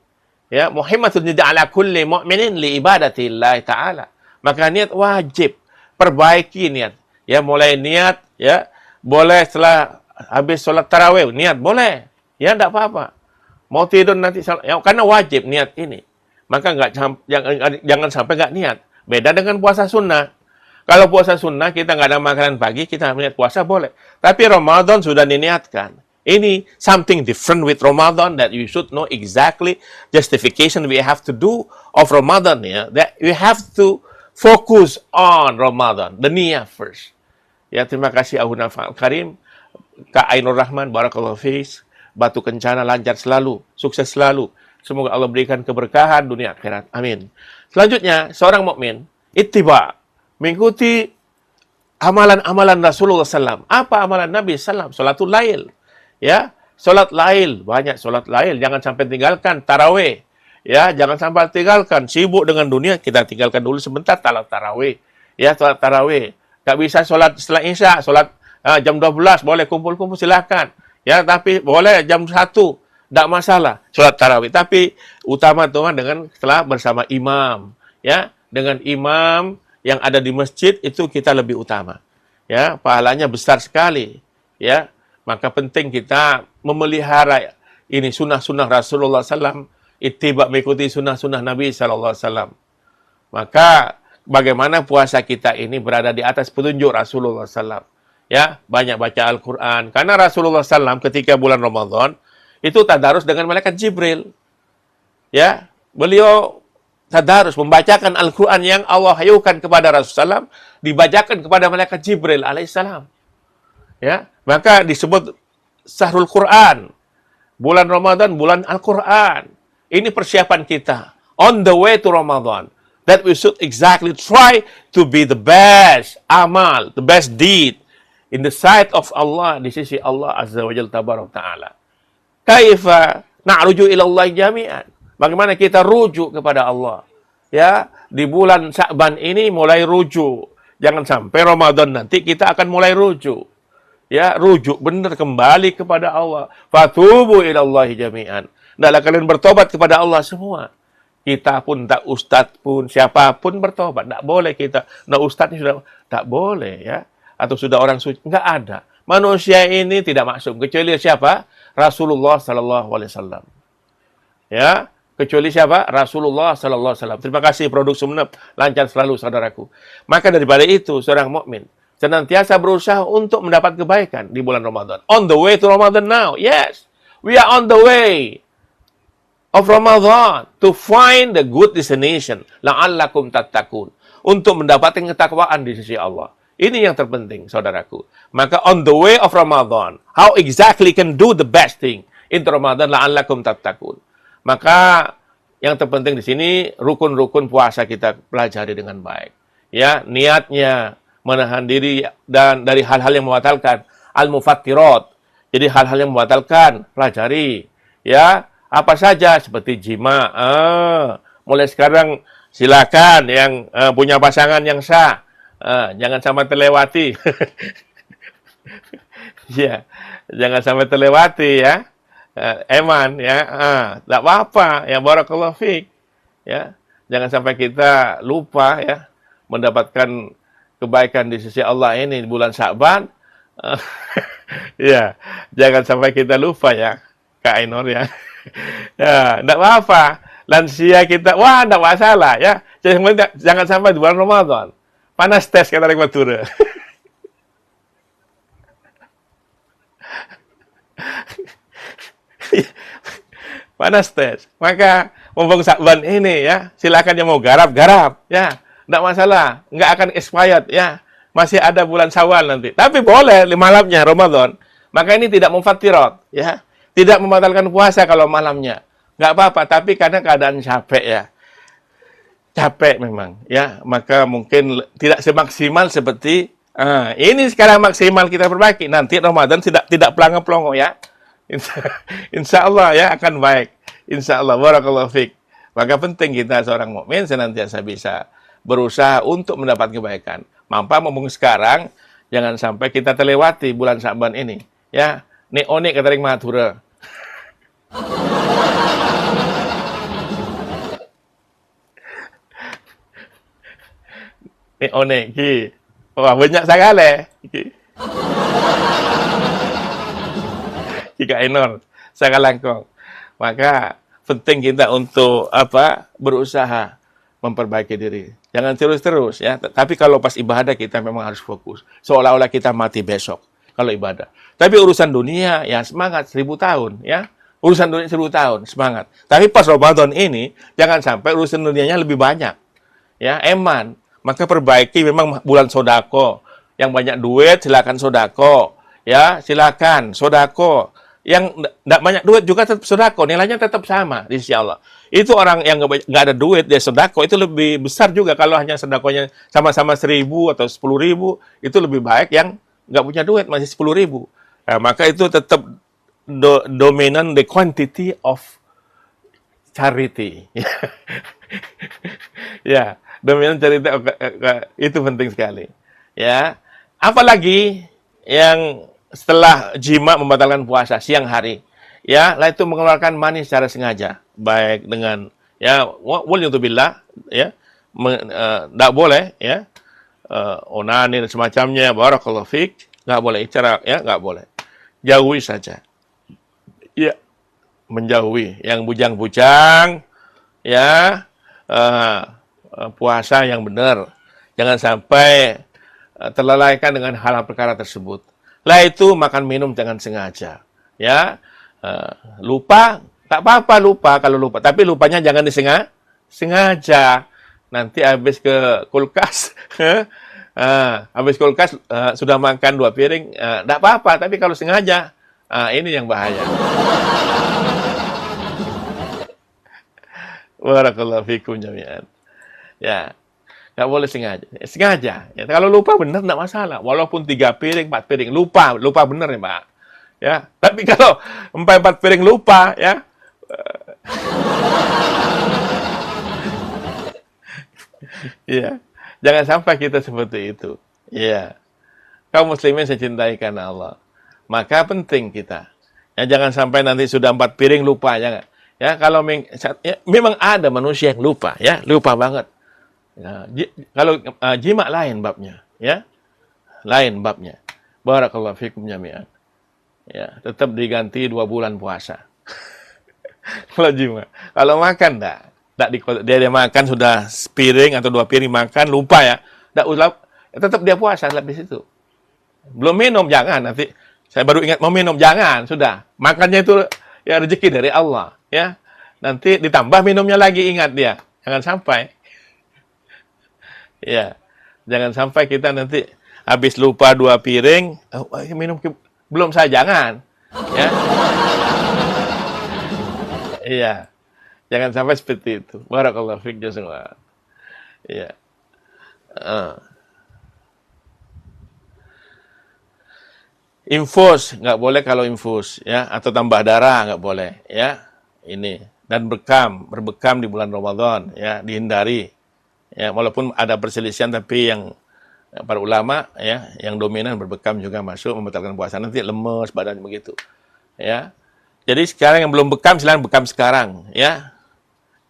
ya, muhimmatun ala kulli mu'minin li ibadati Allah Ta'ala. Maka niat wajib. Perbaiki niat. Ya, mulai niat, ya, boleh setelah habis sholat tarawih, niat, boleh. Ya, enggak apa-apa. Mau tidur nanti, ya, karena wajib niat ini. Maka jangan sampai enggak niat. Beda dengan puasa sunnah. Kalau puasa sunnah, kita enggak ada makanan pagi, kita niat puasa, boleh. Tapi Ramadan sudah diniatkan. Ini something different with Ramadan that you should know exactly justification we have to do of Ramadan ya. That we have to focus on Ramadan, the niyyah first. Ya, terima kasih Abu Nafal Karim, Kak Ainur Rahman, barakallahu fiik. Batu Kencana lancar selalu, sukses selalu. Semoga Allah berikan keberkahan dunia akhirat. Amin. Selanjutnya, seorang mukmin ittiba, mengikuti amalan-amalan Rasulullah SAW. Apa amalan Nabi SAW? Salatul lail. Ya, salat lail, banyak salat lail. Jangan sampai tinggalkan tarawih. Ya, jangan sampai tinggalkan. Sibuk dengan dunia, kita tinggalkan dulu sebentar tarawih. Ya, salat tarawih. Tak bisa salat setelah Isya, salat jam 12 boleh kumpul-kumpul silakan. Ya, tapi boleh jam 1, tak masalah salat tarawih. Tapi utama tuan dengan setelah bersama imam. Ya, dengan imam yang ada di masjid itu kita lebih utama. Ya, pahalanya besar sekali. Ya, maka penting kita memelihara ini sunnah-sunnah Rasulullah SAW, ittiba mengikuti sunnah-sunnah Nabi SAW. Maka bagaimana puasa kita ini berada di atas petunjuk Rasulullah SAW. Ya, banyak baca Al-Quran. Karena Rasulullah SAW ketika bulan Ramadan itu tadarus dengan malaikat Jibril. Ya, beliau tadarus membacakan Al-Quran yang Allah hayukan kepada Rasulullah SAW, dibacakan kepada malaikat Jibril alaihissalam. Ya, maka disebut Syahrul Quran. Bulan Ramadan, bulan Al-Quran. Ini persiapan kita on the way to Ramadan. That we should exactly try to be the best amal, the best deed in the sight of Allah, di sisi Allah Azza wa Jalla Tabaraka Ta'ala. Kaifa na'ruju ila Allah jami'an. Bagaimana kita rujuk kepada Allah. Ya, di bulan Sya'ban ini mulai rujuk. Jangan sampai Ramadan nanti kita akan mulai rujuk. Ya, rujuk benar kembali kepada Allah. Fatubu ilallahi jami'an. Hendaklah kalian bertobat kepada Allah semua. Kita pun, tak ustadz pun, siapapun bertobat. Tak boleh kita, nah ustadz ini sudah, tak boleh ya. Atau sudah orang suci. Enggak ada. Manusia ini tidak maksum. Kecuali siapa? Rasulullah SAW. Ya, kecuali siapa? Rasulullah SAW. Terima kasih produk Sumeneb, lancar selalu saudaraku. Maka daripada itu, seorang mukmin senantiasa berusaha untuk mendapat kebaikan di bulan Ramadan. On the way to Ramadan now. Yes, we are on the way of Ramadan to find the good destination. La'allakum tattaqun. Untuk mendapatkan ketakwaan di sisi Allah. Ini yang terpenting, saudaraku. Maka on the way of Ramadan, how exactly can do the best thing in Ramadan, la'allakum tattaqun. Maka yang terpenting di sini rukun-rukun puasa kita pelajari dengan baik. Ya, niatnya menahan diri dan dari hal-hal yang membatalkan, al-mufattirat. Jadi hal-hal yang membatalkan pelajari. Ya, apa saja seperti jima. Mulai sekarang silakan yang punya pasangan yang sah. Jangan sampai terlewati. Ya, jangan sampai terlewati ya. Eman ya, tak apa ya, barakallahu fiik ya. Jangan sampai kita lupa ya mendapatkan kebaikan di sisi Allah ini di bulan Sya'ban. Ya, jangan sampai kita lupa ya, Kak Ainur ya. Ya, tak apa. Lansia kita, wah, tak masalah ya. Jangan sampai di bulan Ramadan. Panas tes kata Rekmatura. Panas tes. Maka mumpung Sya'ban ini ya, silakan yang mau garap ya. Tidak masalah, nggak akan expired ya. Masih ada bulan Syawal nanti. Tapi boleh malamnya Ramadan. Maka ini tidak mufattirat ya. Tidak membatalkan puasa kalau malamnya. Nggak apa-apa, tapi karena keadaan capek ya. Capek memang ya. Maka mungkin tidak semaksimal seperti ini sekarang maksimal kita perbaiki. Nanti Ramadan tidak pelangga-pelongo ya. Insya Allah ya akan baik. Insya Allah. Barakallahu fiik. Maka penting kita seorang mukmin senantiasa bisa berusaha untuk mendapat kebaikan. Mampa mumpung sekarang, jangan sampai kita terlewati bulan Sya'ban ini. Ya, neonik kata ring mahathura. Neonik ki. Wah, banyak sekali. Jika Ainur, saya langkong. Maka penting kita untuk berusaha memperbaiki diri. Jangan terus-terus ya. Tapi kalau pas ibadah kita memang harus fokus. Seolah-olah kita mati besok kalau ibadah. Tapi urusan dunia ya semangat 1000 tahun ya. Urusan dunia 1000 tahun semangat. Tapi pas Ramadan ini jangan sampai urusan dunianya lebih banyak. Ya, eman. Maka perbaiki memang bulan sodako. Yang banyak duit silakan sodako. Ya, silakan sodako. yang tidak banyak duit juga tetap sedekah, nilainya tetap sama di sisi Allah. Itu orang yang nggak ada duit, dia sedekah itu lebih besar juga kalau hanya sedekahnya sama-sama 1.000 atau 10.000, itu lebih baik yang nggak punya duit masih 10.000. Nah, maka itu tetap dominan the quantity of charity. Ya, dominan charity itu penting sekali. Ya, apalagi yang setelah jima membatalkan puasa siang hari, ya, lah itu mengeluarkan mani secara sengaja, baik dengan ya waliyatubillah, ya, tidak boleh, ya, onani dan semacamnya, barakallahu fik, nggak boleh cara, ya, nggak boleh, jauhi saja, ya, menjauhi yang bujang-bujang, ya, puasa yang benar, jangan sampai terlalaikan dengan hal-hal perkara tersebut. Lah itu makan minum jangan sengaja, ya, lupa tak apa-apa lupa kalau lupa, tapi lupanya jangan sengaja. Nanti habis ke kulkas, habis kulkas sudah makan 2 piring, tak apa-apa, tapi kalau sengaja, ini yang bahaya. Barakallahu fikum jami'an. Ya. Nggak boleh sengaja. Ya, kalau lupa benar nggak masalah. Walaupun 3 piring, 4 piring, lupa benar ya Pak. Ya, tapi kalau 4 piring lupa, ya, ya, jangan sampai kita seperti itu. Ya, kaum muslimin saya cintai karena Allah. Maka penting kita. Ya, jangan sampai nanti sudah 4 piring lupa, jangan. Ya, kalau memang ada manusia yang lupa, ya, lupa banget. Ya, kalau jima lain babnya, ya, lain babnya. Barakallahu fikum jami'an. Ya, tetap diganti 2 bulan puasa. Kalau jima, kalau makan dia makan sudah sepiring atau 2 piring makan lupa, ya, tetap dia puasa habis itu. Belum minum jangan, nanti saya baru ingat mau minum jangan, sudah makannya itu ya rezeki dari Allah, ya. Nanti ditambah minumnya lagi, ingat dia, jangan sampai. Ya, jangan sampai kita nanti habis lupa 2 piring, minum belum saya jangan, ya. Iya, jangan sampai seperti itu. Barakallahu fiik jazakallah. Iya. Infus nggak boleh kalau infus, ya, atau tambah darah nggak boleh, ya. Ini dan berbekam di bulan Ramadan, ya, dihindari. Ya, walaupun ada perselisihan, tapi yang para ulama, ya, yang dominan berbekam juga masuk membatalkan puasa, nanti lemes badan begitu, ya. Jadi sekarang yang belum bekam silakan bekam sekarang, ya.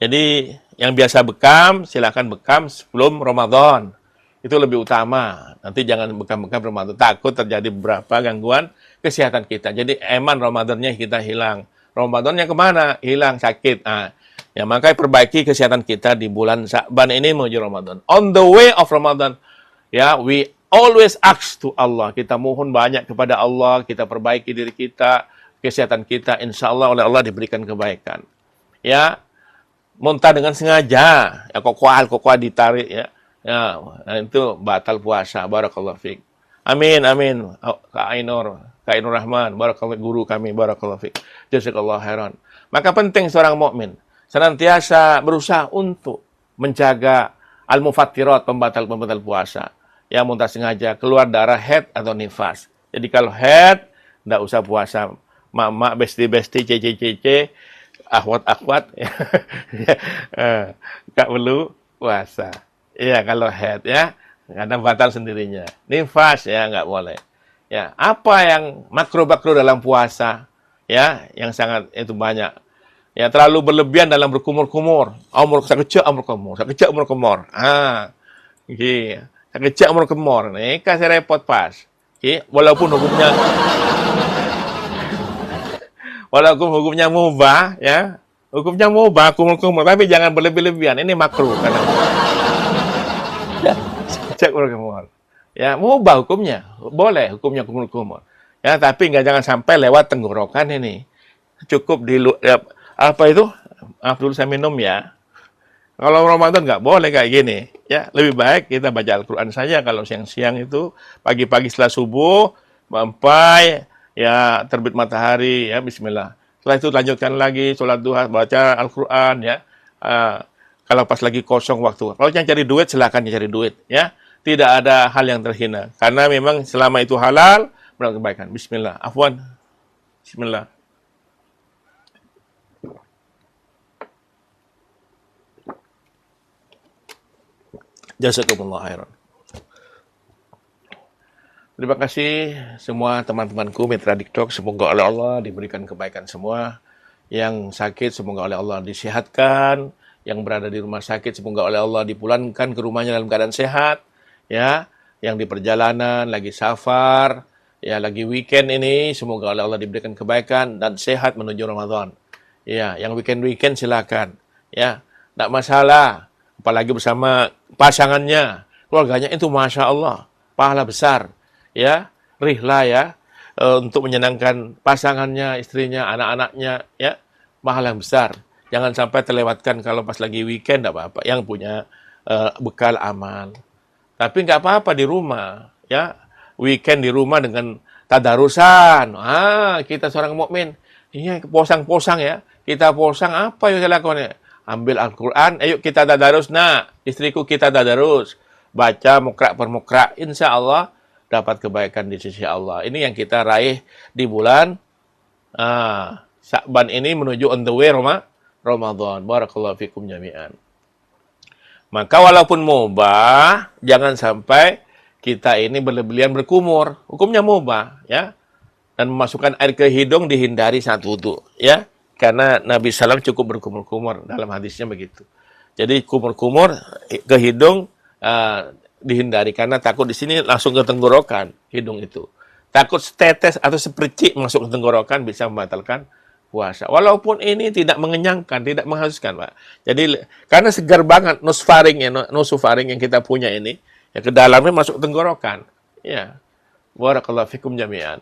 Jadi yang biasa bekam silakan bekam sebelum Ramadan, itu lebih utama. Nanti jangan bekam-bekam Ramadan, takut terjadi beberapa gangguan kesehatan kita. Jadi eman Ramadannya kita hilang, Ramadannya kemana? Hilang, sakit. Ya, maka perbaiki kesehatan kita di bulan Sya'ban ini menuju Ramadan. On the way of Ramadan, ya, we always ask to Allah. Kita mohon banyak kepada Allah, kita perbaiki diri kita, kesehatan kita, insya Allah oleh Allah diberikan kebaikan. Ya, muntah dengan sengaja, ya, kokoh ditarik, ya, ya, itu batal puasa. Barakallahu fiik. Amin. Kak Ainur Rahman, barakallahu, guru kami, barakallahu fiik. Jazakallahu khairan. Maka penting seorang mukmin senantiasa berusaha untuk menjaga al-mufattirat, pembatal puasa. Ya, muntah sengaja, keluar darah haid atau nifas. Jadi kalau haid, enggak usah puasa. Mak, besti, cece, akhwat, ya. Enggak perlu puasa. Iya, kalau haid, ya, karena batal sendirinya. Nifas, ya, enggak boleh. Ya, apa yang makruh-makruh dalam puasa, ya, yang sangat itu banyak. Ya, terlalu berlebihan dalam berkumur-kumur. Sakecek umur kumur. Iya. Sakecek umur kumur. Nih, kasih repot pas. Walaupun hukumnya mubah, ya. Hukumnya mubah, kumur-kumur, tapi jangan berlebih-lebihan. Ini makruh karena sakecek umur kumur. Ya, mubah hukumnya. Boleh hukumnya kumur-kumur. Ya, tapi jangan sampai lewat tenggorokan ini. Cukup di apa itu? Dulu saya minum, ya. Kalau Ramadan nggak boleh kayak gini. Ya, lebih baik kita baca Al-Quran saja kalau siang-siang itu, pagi-pagi setelah subuh, sampai ya terbit matahari, ya bismillah. Setelah itu lanjutkan lagi sholat duha, baca Al-Quran, ya. Kalau pas lagi kosong waktu. Kalau yang cari duit, silakan cari duit, ya. Tidak ada hal yang terhina. Karena memang selama itu halal, mendapat kebaikan. Bismillah. Afwan. Bismillah. Jazakumullah khairan. Terima kasih semua teman-temanku mitra TikTok. Semoga oleh Allah diberikan kebaikan semua. Yang sakit semoga oleh Allah disehatkan. Yang berada di rumah sakit semoga oleh Allah dipulangkan ke rumahnya dalam keadaan sehat. Ya, yang di perjalanan lagi safar, ya lagi weekend ini semoga oleh Allah diberikan kebaikan dan sehat menuju Ramadan. Ya, yang weekend silakan. Ya, tidak masalah. Apalagi bersama pasangannya, keluarganya itu masya Allah pahala besar. Ya, rihlah ya, untuk menyenangkan pasangannya, istrinya, anak-anaknya, ya, pahala yang besar. Jangan sampai terlewatkan kalau pas lagi weekend, tidak apa-apa. Yang punya bekal amal. Tapi nggak apa-apa di rumah, ya. Weekend di rumah dengan tadarusan. Kita seorang mukmin, iya posang-posang ya. Kita posang apa yang kita lakukan? Ambil Al-Quran, ayo kita tadarus. Nah, istriku kita tadarus. Baca mukra per mukra. Insya Allah dapat kebaikan di sisi Allah. Ini yang kita raih di bulan Sya'ban ini menuju on the way Ramadan. Barakallahu fikum jami'an. Maka walaupun mubah, jangan sampai kita ini berlebihan berkumur. Hukumnya mubah, ya. Dan memasukkan air ke hidung dihindari saat wudu, ya. Karena Nabi SAW cukup berkumur-kumur dalam hadisnya begitu. Jadi kumur-kumur ke hidung dihindari karena takut di sini langsung ke tenggorokan hidung itu. Takut setetes atau sepercik masuk ke tenggorokan bisa membatalkan puasa. Walaupun ini tidak mengenyangkan, tidak menghauskan, Pak. Jadi karena segar banget nosofaring yang kita punya ini, ya ke dalamnya masuk tenggorokan. Ya. Barakallahu fikum jami'an.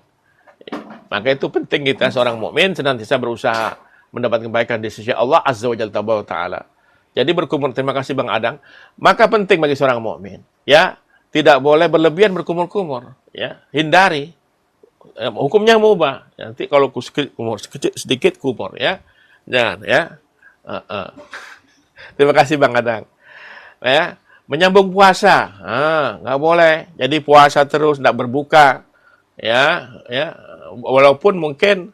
Maka itu penting kita seorang mukmin senantiasa berusaha mendapat kebaikan di sisi Allah Azza wa Jalla Ta'ala. Jadi berkumur, terima kasih Bang Adang. Maka penting bagi seorang mukmin, ya, tidak boleh berlebihan berkumur-kumur, ya, hindari. Hukumnya mubah. Nanti kalau kumur sedikit kumur, ya, jangan, ya. Terima kasih Bang Adang. Ya, menyambung puasa, nggak boleh. Jadi puasa terus, nggak berbuka, ya, ya. Walaupun mungkin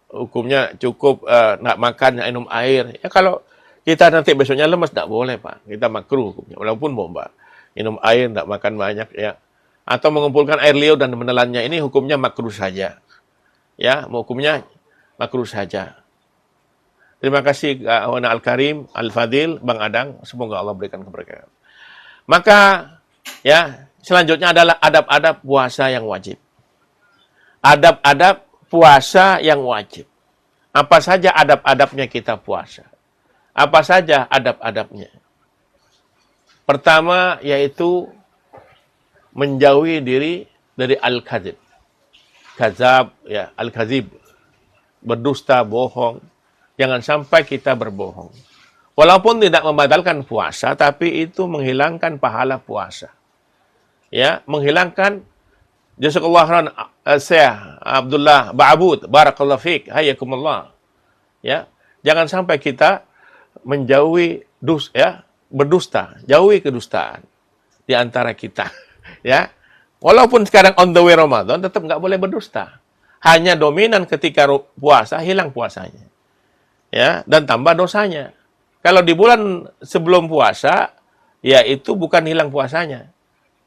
hukumnya cukup nggak makan, minum air. Ya kalau kita nanti besoknya lemas, nggak boleh Pak. Kita makruh hukumnya. Walaupun bomba. Minum air, nggak makan banyak ya. Atau mengumpulkan air liur dan menelannya, ini hukumnya makruh saja. Ya, hukumnya makruh saja. Terima kasih Awana Al-Karim, Al-Fadil, Bang Adang. Semoga Allah berikan keberkahan. Maka ya, selanjutnya adalah adab-adab puasa yang wajib. Adab-adab puasa yang wajib. Apa saja adab-adabnya kita puasa? Apa saja adab-adabnya? Pertama yaitu menjauhi diri dari al-kadzib. Kadzab, ya, al-kadzib. Berdusta, bohong. Jangan sampai kita berbohong. Walaupun tidak membatalkan puasa, tapi itu menghilangkan pahala puasa. Ya, menghilangkan. Jazakallahu khairan Syekh Abdullah Ba'abud, barakallahu fiik, hayakumullah. Ya, jangan sampai kita menjauhi berdusta, jauhi kedustaan di antara kita. Ya, walaupun sekarang on the way Ramadan, tetap nggak boleh berdusta. Hanya dominan ketika puasa, hilang puasanya. Ya, dan tambah dosanya. Kalau di bulan sebelum puasa, ya itu bukan hilang puasanya.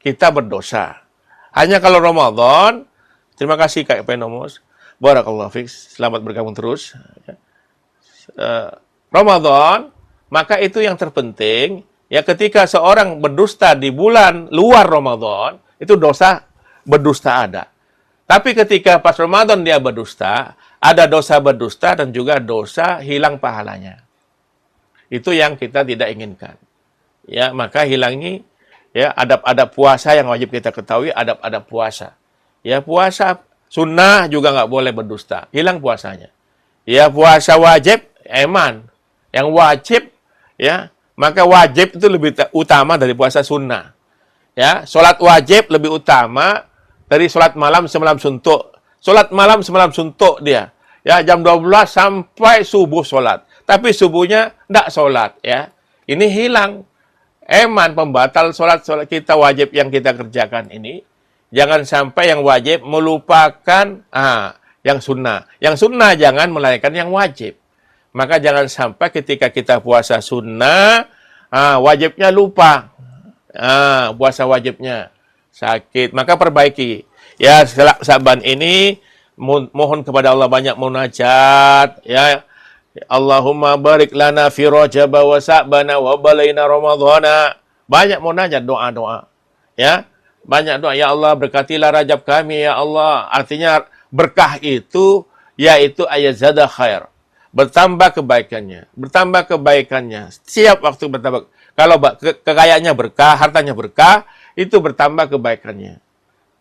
Kita berdosa. Hanya kalau Ramadan, terima kasih Kak Penomos, barakallahu fiik, selamat bergabung terus. Ramadan, maka itu yang terpenting, ya ketika seorang berdusta di bulan luar Ramadan, itu dosa berdusta ada. Tapi ketika pas Ramadan dia berdusta, ada dosa berdusta dan juga dosa hilang pahalanya. Itu yang kita tidak inginkan. Ya, maka hilangi ya adab-adab puasa yang wajib kita ketahui, adab-adab puasa. Ya, puasa sunnah juga nggak boleh berdusta, hilang puasanya. Ya, puasa wajib eman. Yang wajib ya, maka wajib itu lebih utama dari puasa sunnah. Ya, sholat wajib lebih utama dari sholat malam semalam suntuk. Sholat malam semalam suntuk dia. Ya, jam 12 sampai subuh sholat. Tapi subuhnya tidak sholat. Ya, ini hilang. Eman pembatal sholat kita wajib yang kita kerjakan ini. Jangan sampai yang wajib melupakan yang sunnah. Yang sunnah jangan melainkan yang wajib. Maka jangan sampai ketika kita puasa sunnah, wajibnya lupa. Puasa wajibnya sakit. Maka perbaiki. Ya, Saban ini mohon kepada Allah banyak munajat. Ya, Allahumma barik lana fi Rajab wa Sa'bana wa balaina Ramadhana. Banyak munajat doa-doa. Ya, banyak doa. Ya Allah, berkatilah Rajab kami ya Allah. Artinya berkah itu yaitu ayazada khair. Bertambah kebaikannya, setiap waktu bertambah. Kalau kekayaannya berkah, hartanya berkah, itu bertambah kebaikannya.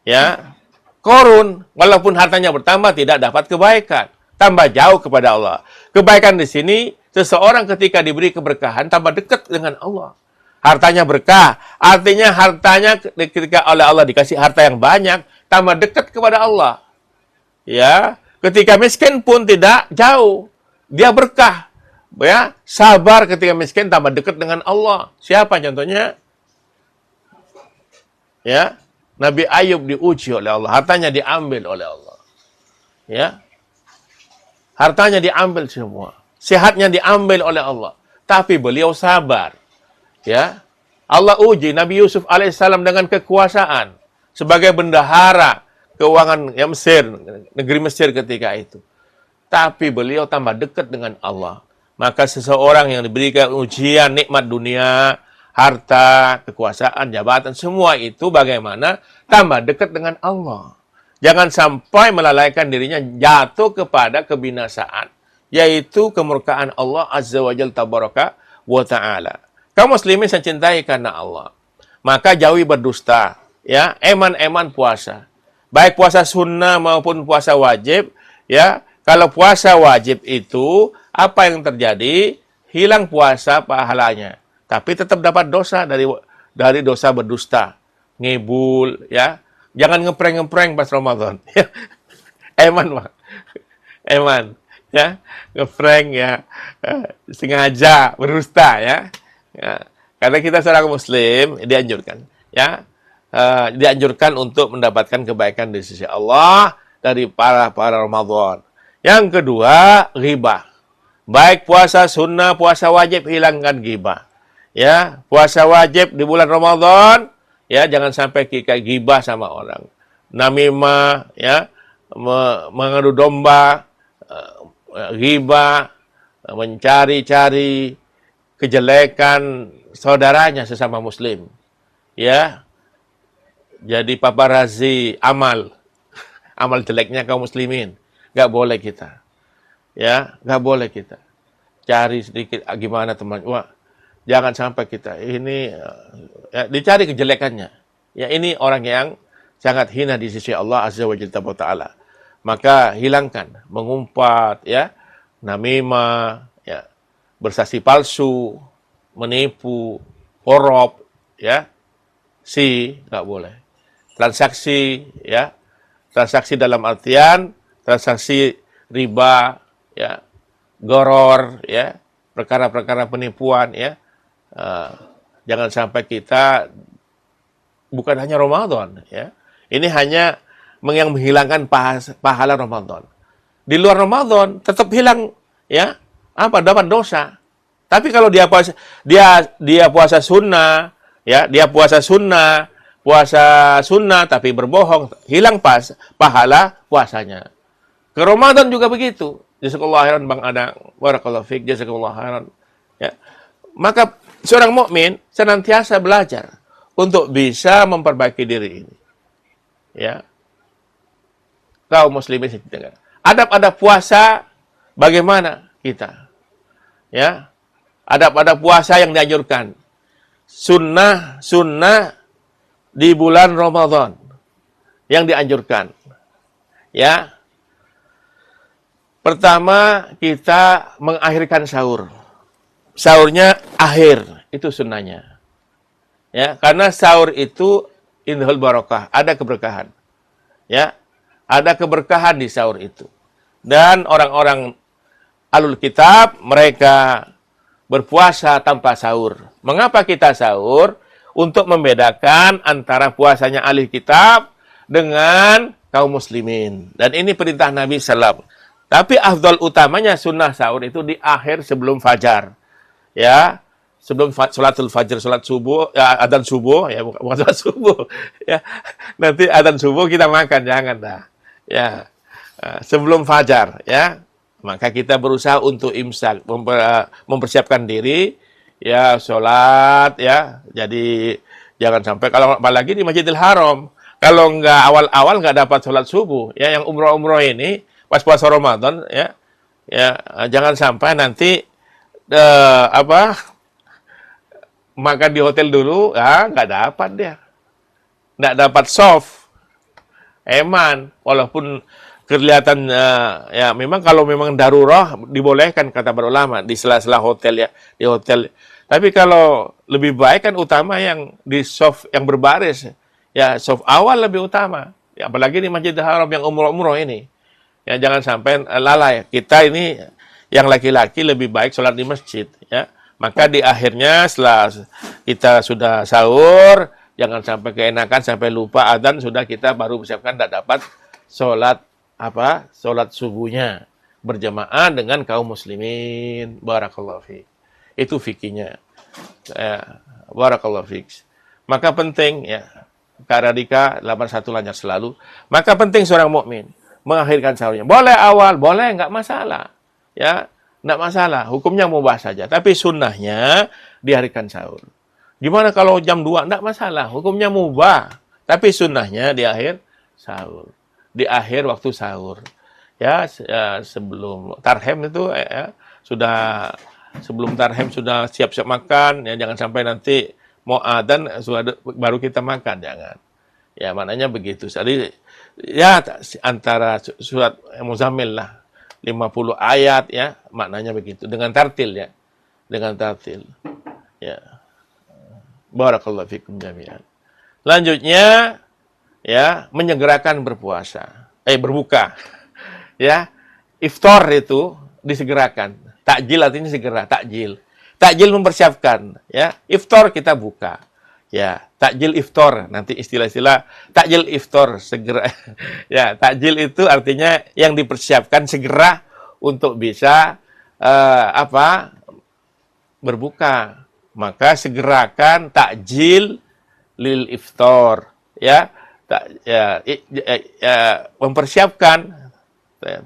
Ya, Korun, walaupun hartanya bertambah tidak dapat kebaikan, tambah jauh kepada Allah. Kebaikan di sini, seseorang ketika diberi keberkahan tambah dekat dengan Allah. Hartanya berkah, artinya hartanya ketika oleh Allah dikasih harta yang banyak, tambah dekat kepada Allah. Ya, ketika miskin pun tidak jauh. Dia berkah, ya, sabar ketika miskin tambah dekat dengan Allah. Siapa contohnya? Ya, Nabi Ayub diuji oleh Allah, hartanya diambil oleh Allah. Ya, hartanya diambil semua, sehatnya diambil oleh Allah, tapi beliau sabar. Ya, Allah uji Nabi Yusuf alaihissalam dengan kekuasaan sebagai bendahara keuangan Mesir, negeri Mesir ketika itu. Tapi beliau tambah dekat dengan Allah. Maka seseorang yang diberikan ujian nikmat dunia, harta, kekuasaan, jabatan, semua itu bagaimana tambah dekat dengan Allah. Jangan sampai melalaikan dirinya jatuh kepada kebinasaan, yaitu kemurkaan Allah Azza wa Jalla Tabaraka wa Ta'ala. Kaum muslimin saya cintai karena Allah. Maka jauhi berdusta. Ya, eman-eman puasa. Baik puasa sunnah maupun puasa wajib, ya. Kalau puasa wajib itu, apa yang terjadi? Hilang puasa pahalanya. Tapi tetap dapat dosa dari dosa berdusta. Ngibul, ya. Jangan ngepreng-ngepreng pas Ramadan. Eman, Pak. Eman, ya. Ngeprank, ya. Sengaja berdusta, ya. Karena kita seorang muslim, dianjurkan. Ya. Dianjurkan untuk mendapatkan kebaikan di sisi Allah dari para Ramadan. Yang kedua, ghibah. Baik puasa sunnah, puasa wajib, hilangkan ghibah. Ya, puasa wajib di bulan Ramadan, ya, jangan sampai kita ghibah sama orang. Namimah, ya, mengadu domba, ghibah, mencari-cari kejelekan saudaranya sesama muslim. Ya. Jadi paparazi amal jeleknya kaum muslimin. Nggak boleh kita. Ya, nggak boleh kita. Cari sedikit gimana teman. Wah, jangan sampai kita ini ya, dicari kejelekannya. Ya, ini orang yang sangat hina di sisi Allah Azza wa Jalla Ta'ala. Maka hilangkan, mengumpat, ya, namimah, ya, bersaksi palsu, menipu, korup, ya, nggak boleh. Transaksi, ya, transaksi dalam artian transaksi riba, ya, goror, ya, perkara-perkara penipuan, ya. Jangan sampai kita bukan hanya Ramadan, ya. Ini hanya yang menghilangkan pahala Ramadan. Di luar Ramadan tetap hilang, ya. Dapat dosa. Tapi kalau dia puasa sunnah, ya, dia puasa sunnah tapi berbohong, hilang pahala puasanya. Ke Ramadan juga begitu. Jazakallahu khairan Bang Adang. Barakallahu fiik. Jazakallahu khairan. Ya. Maka seorang mukmin senantiasa belajar untuk bisa memperbaiki diri ini. Ya. Kaum muslimin sejahtera. Adab-adab puasa bagaimana kita? Ya. Adab-adab puasa yang dianjurkan. Sunnah di bulan Ramadan yang dianjurkan. Ya. Pertama, kita mengakhirkan sahur. Sahurnya akhir, itu sunnahnya. Ya, karena sahur itu indahul barakah, ada keberkahan. Ya, ada keberkahan di sahur itu. Dan orang-orang Ahlul Kitab, mereka berpuasa tanpa sahur. Mengapa kita sahur? Untuk membedakan antara puasanya ahli kitab dengan kaum muslimin. Dan ini perintah Nabi SAW. Tapi afdal utamanya sunnah sahur itu di akhir sebelum fajar. Ya, sebelum sholatul fajar, sholat subuh, ya, adzan subuh, ya bukan sholat subuh. Ya, nanti adzan subuh kita makan, jangan dah. Ya, sebelum fajar, ya. Maka kita berusaha untuk imsak, mempersiapkan diri, ya, sholat, ya. Jadi jangan sampai, kalau apalagi di Masjidil Haram, kalau nggak awal-awal nggak dapat sholat subuh, ya, yang umroh-umroh ini pas puasa Ramadan, ya, ya, jangan sampai nanti makan di hotel dulu, ya, nggak dapat dia, nggak dapat soft, eman, walaupun kelihatan ya memang kalau memang darurah dibolehkan kata para ulama di sela-sela hotel, ya, di hotel. Tapi kalau lebih baik kan utama yang di soft yang berbaris, ya soft awal lebih utama. Ya, apalagi di Masjidil Haram yang umroh-umroh ini. Ya jangan sampai lalai. Kita ini yang laki-laki lebih baik sholat di masjid, ya. Maka di akhirnya setelah kita sudah sahur, jangan sampai keenakan sampai lupa adzan sudah kita baru persiapkan tidak dapat sholat sholat subuhnya berjamaah dengan kaum muslimin. Barakallahu fiik. Itu fikihnya. Barakallahu fiik. Maka penting, ya, Kak Radika 81 lancar selalu. Maka penting seorang mukmin mengakhirkan sahurnya. Boleh awal, boleh, nggak masalah. Ya, nggak masalah. Hukumnya mubah saja. Tapi sunnahnya diakhirkan sahur. Gimana kalau jam 2? Nggak masalah. Hukumnya mubah. Tapi sunnahnya di akhir sahur. Di akhir waktu sahur. Ya, sebelum tarhem itu, ya, sudah sebelum tarhem sudah siap-siap makan. Ya, jangan sampai nanti mau adzan baru kita makan. Jangan. Ya, maknanya begitu. Jadi, ya, antara surat Muzammil lah, 50 ayat, ya, maknanya begitu. Dengan tartil, ya. Dengan tartil. Ya. Barakallahu fikum jami'an. Lanjutnya, ya, menyegerakan berbuka. Ya. Iftar itu disegerakan. Takjil artinya segera, takjil. Takjil mempersiapkan, ya. Iftar kita buka. Ya, takjil iftar, nanti istilah-istilah takjil iftar segera. Ya, takjil itu artinya yang dipersiapkan segera untuk bisa berbuka. Maka segerakan takjil lil iftar, ya. Mempersiapkan.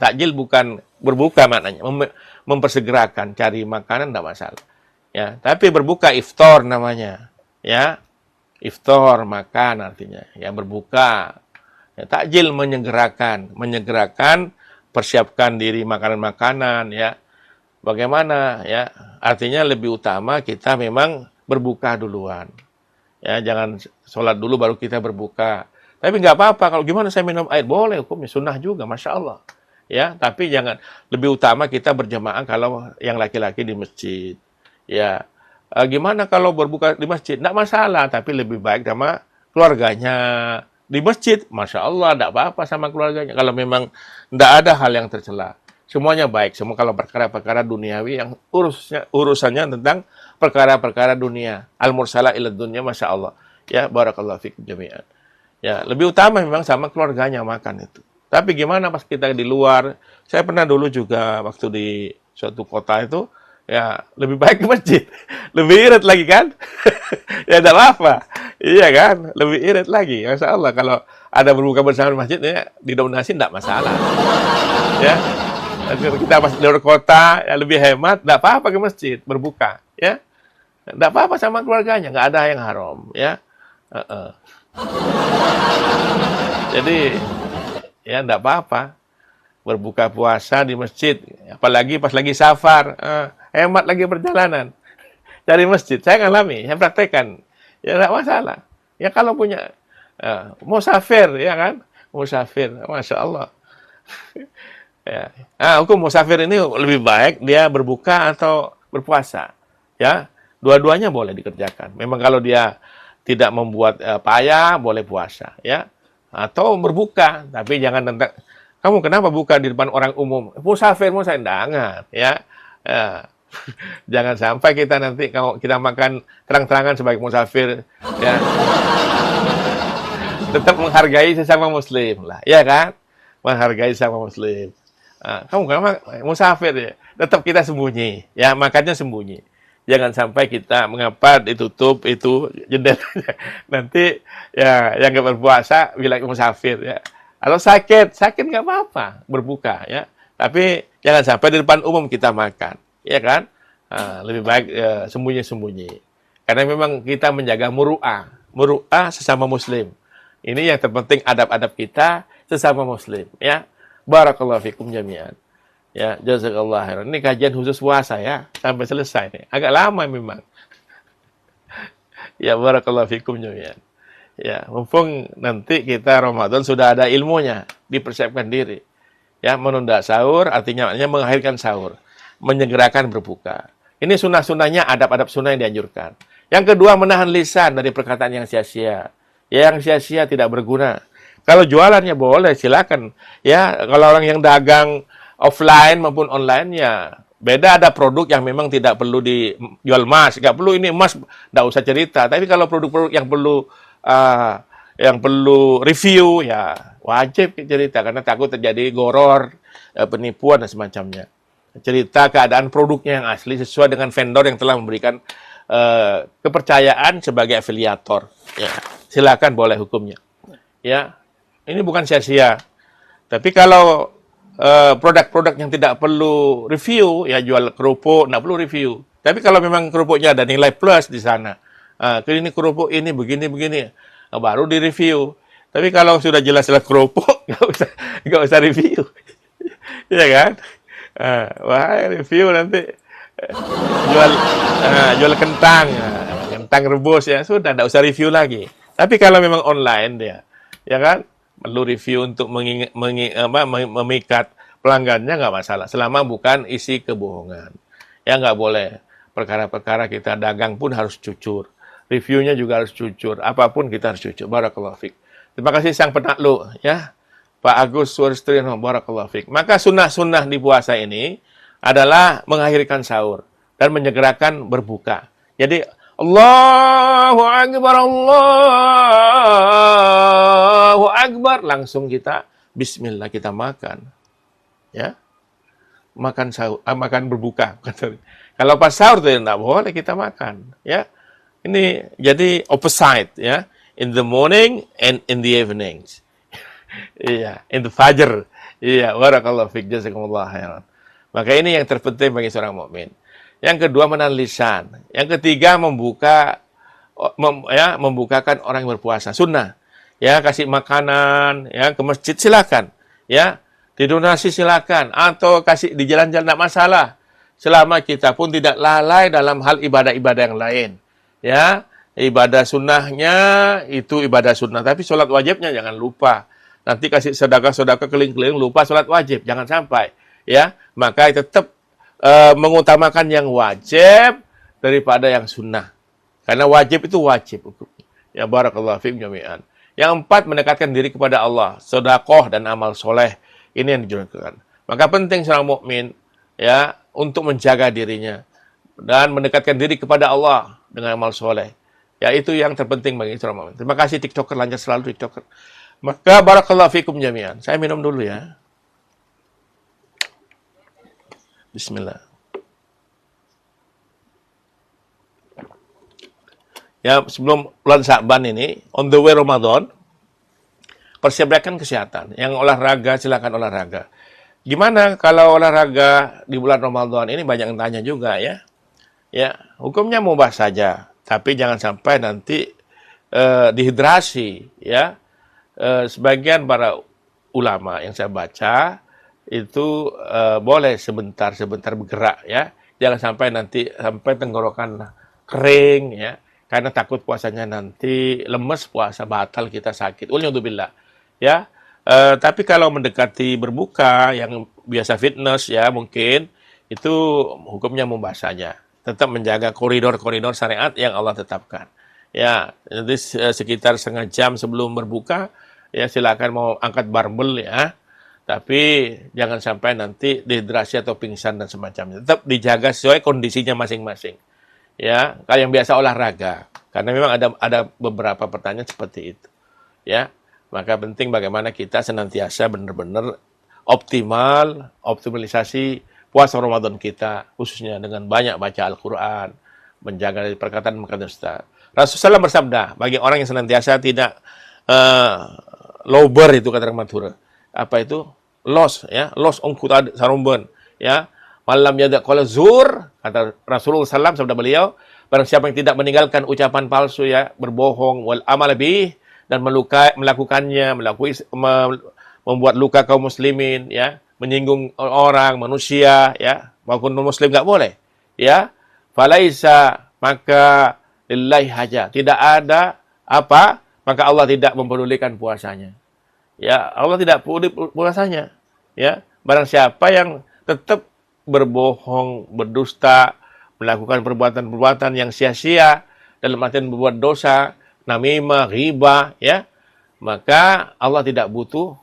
Takjil bukan berbuka maknanya, mempersegerakan cari makanan tidak masalah. Ya, tapi berbuka iftar namanya, ya. Iftar makan artinya, ya, berbuka. Ya, takjil menyegerakan, persiapkan diri makanan-makanan, ya. Bagaimana, ya? Artinya lebih utama kita memang berbuka duluan. Ya, jangan sholat dulu baru kita berbuka. Tapi nggak apa-apa kalau gimana saya minum air, boleh, hukumnya sunnah juga, masya Allah. Ya, tapi jangan, lebih utama kita berjamaah kalau yang laki-laki di masjid. Ya. Gimana kalau berbuka di masjid? Tidak masalah, tapi lebih baik sama keluarganya di masjid. Masya Allah, tidak apa-apa sama keluarganya. Kalau memang tidak ada hal yang tercela. Semuanya baik. Semua kalau perkara-perkara duniawi yang urusannya tentang perkara-perkara dunia. Al-mursala ila dunya, Masya Allah. Ya, barakallahu fikum jami'an. Ya, lebih utama memang sama keluarganya makan itu. Tapi gimana pas kita di luar? Saya pernah dulu juga waktu di suatu kota itu, ya, lebih baik ke masjid. Lebih irit lagi kan? Ya, tidak apa-apa. Iya kan? Lebih irit lagi. Masya Allah, kalau ada berbuka bersama di masjid, ya, didonasi tidak masalah. Ya, kita pas di luar kota, ya, lebih hemat, tidak apa-apa ke masjid, berbuka. Ya, tidak apa-apa sama keluarganya, nggak ada yang haram. Ya, jadi, ya, tidak apa-apa. Berbuka puasa di masjid, apalagi pas lagi safar, hemat lagi perjalanan, cari masjid. Saya ngalami, saya praktekkan, ya tidak masalah. Ya kalau punya, musafir, ya kan, musafir, Masya Allah. Ya. Hukum musafir ini lebih baik dia berbuka atau berpuasa, ya, dua-duanya boleh dikerjakan. Memang kalau dia tidak membuat payah, boleh puasa, ya. atau berbuka, tapi jangan tentang kamu kenapa buka di depan orang umum? Musafir, jangan, ya. Ya. Jangan sampai kita nanti kalau kita makan terang-terangan sebagai musafir, ya, tetap menghargai sesama muslim lah, ya kan? Menghargai sesama muslim. Kamu kenapa musafir ya? Tetap kita sembunyi, ya, makannya sembunyi. Jangan sampai kita mengapa ditutup itu jendelanya. Nanti ya yang nggak berpuasa bilang musafir ya. Kalau sakit nggak apa-apa berbuka ya. Tapi jangan sampai di depan umum kita makan, ya kan? Lebih baik sembunyi-sembunyi. Karena memang kita menjaga muru'ah sesama muslim. Ini yang terpenting adab-adab kita sesama muslim ya. Barakallahu fikum jami'an. Ya, jazakallah khairan. Ini kajian khusus puasa ya, sampai selesai nih. Agak lama memang. Ya, barakallahu fikum jami'an. Ya, mumpung nanti kita Ramadan sudah ada ilmunya, dipersiapkan diri. Ya, menunda sahur artinya mengakhirkan sahur, menyegerakan berbuka. Ini sunnah-sunnahnya, adab-adab sunnah yang dianjurkan. Yang kedua, menahan lisan dari perkataan yang sia-sia. Ya, yang sia-sia tidak berguna. Kalau jualannya boleh, silakan. Ya, kalau orang yang dagang offline maupun online ya beda, ada produk yang memang tidak perlu dijual emas, nggak perlu ini emas, nggak usah cerita. Tapi kalau produk-produk yang perlu review ya wajib cerita karena takut terjadi goror, penipuan dan semacamnya. Cerita keadaan produknya yang asli sesuai dengan vendor yang telah memberikan kepercayaan sebagai afiliator. Ya, silakan boleh hukumnya. Ya, ini bukan sia-sia. Tapi kalau produk-produk yang tidak perlu review, ya jual kerupuk, nggak perlu review. Tapi kalau memang kerupuknya ada nilai plus di sana, ini kerupuk ini begini-begini, baru di-review. Tapi kalau sudah jelas-jelas kerupuk, nggak usah review. Ya kan? Wah, review nanti jual kentang, kentang rebus ya, sudah nggak usah review lagi. Tapi kalau memang online dia, ya kan? Perlu review untuk memikat pelanggannya nggak masalah, selama bukan isi kebohongan. Ya nggak boleh. Perkara-perkara kita dagang pun harus jujur. Reviewnya juga harus jujur. Apapun kita harus jujur. Barakallahu fiik. Terima kasih sang penakluk ya, Pak Agus Surstriono. Barakallahu fiik. Maka sunnah-sunnah di puasa ini adalah mengakhirkan sahur dan menyegerakan berbuka. Jadi Allahu Akbar, Allahu Akbar. Langsung kita bismillah, kita makan. Ya. Makan sahur, makan berbuka. Kalau pas sahur itu tidak boleh kita makan. Ya. Ini jadi opposite. Ya. In the morning and in the evenings. Iya. In the fajr. Iya. Barakallahu fiik, jazakumullah khairan. Maka ini yang terpenting bagi seorang mukmin. Yang kedua, menahan lisan. Yang ketiga, membukakan orang yang berpuasa. Sunnah. Ya, kasih makanan, ya, ke masjid silakan. Ya, didonasi silakan. Atau kasih di jalan-jalan, tidak masalah. Selama kita pun tidak lalai dalam hal ibadah-ibadah yang lain. Ya, ibadah sunnahnya itu ibadah sunnah. Tapi sholat wajibnya jangan lupa. Nanti kasih sedekah-sedekah keliling-keliling, lupa sholat wajib. Jangan sampai. Ya, maka tetap mengutamakan yang wajib daripada yang sunnah. Karena wajib itu wajib. Ya, barakallahu fiikum jami'an. Yang empat, mendekatkan diri kepada Allah. Sedekah dan amal soleh. Ini yang dijualkan. Maka penting seorang mukmin ya untuk menjaga dirinya dan mendekatkan diri kepada Allah dengan amal soleh. Ya, itu yang terpenting bagi seorang mukmin. Terima kasih TikToker, lancar selalu TikToker. Maka barakallahu fiikum jami'an. Saya minum dulu ya. Bismillah. Ya, sebelum bulan Sya'ban ini, on the way Ramadan, persiapkan kesehatan. Yang olahraga, silakan olahraga. Gimana kalau olahraga di bulan Ramadan ini? Banyak yang tanya juga ya. Ya, hukumnya mubah saja, tapi jangan sampai nanti dehidrasi ya. Sebagian para ulama yang saya baca itu boleh sebentar bergerak ya, jangan sampai nanti sampai tenggorokan kering ya, karena takut puasanya nanti lemes, puasa batal, kita sakit. Waliyadzubillah ya. Tapi kalau mendekati berbuka yang biasa fitness ya, mungkin itu hukumnya mubah saja, tetap menjaga koridor-koridor syariat yang Allah tetapkan ya. Jadi sekitar setengah jam sebelum berbuka Ya, silakan mau angkat barbel ya. Tapi jangan sampai nanti dehidrasi atau pingsan dan semacamnya. Tetap dijaga sesuai kondisinya masing-masing. Ya, kalau yang biasa olahraga. Karena memang ada beberapa pertanyaan seperti itu. Ya, maka penting bagaimana kita senantiasa benar-benar optimalisasi puasa Ramadan kita, khususnya dengan banyak baca Al-Quran, menjaga dari perkataan dusta. Rasulullah SAW bersabda, bagi orang yang senantiasa tidak lober itu kata Mathura. Apa itu? Los ya, los ongkut sarumben ya. Malam yada qala zur, kata Rasulullah SAW sabda beliau, barang siapa yang tidak meninggalkan ucapan palsu ya, berbohong wal amal bih dan melakukannya, membuat luka kaum muslimin ya, menyinggung orang, manusia ya, maupun non-muslim enggak boleh. Ya. Falaisa maka lillahi haja. Tidak ada apa, maka Allah tidak mempedulikan puasanya. Ya, Allah tidak peduli puasanya. Ya, barang siapa yang tetap berbohong, berdusta, melakukan perbuatan-perbuatan yang sia-sia, dalam artian berbuat dosa, namimah, ghibah, ya, maka Allah tidak butuh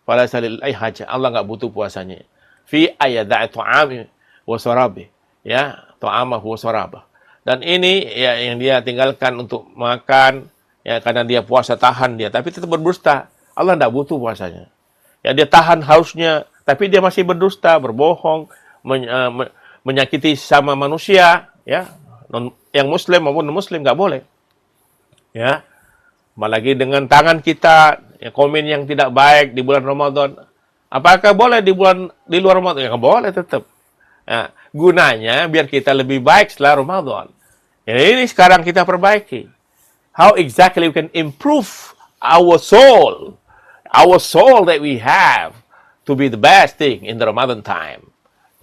pada salil haja. Allah enggak butuh puasanya. Fi ayada'i ta'ami wa sarabi. Ya, ta'amahu wa sarabah. Dan ini ya yang dia tinggalkan untuk makan, ya karena dia puasa tahan dia, tapi tetap berdusta. Allah tidak butuh puasanya. Ya dia tahan hausnya, tapi dia masih berdusta, berbohong, menyakiti sama manusia, ya, yang muslim maupun non muslim nggak boleh. Ya, apalagi dengan tangan kita, ya, komen yang tidak baik di bulan Ramadan. Apakah boleh di luar Ramadan? Ya nggak boleh tetap. Ya, gunanya biar kita lebih baik setelah Ramadan. Ya, ini sekarang kita perbaiki. How exactly we can improve our soul that we have to be the best thing in the Ramadan time.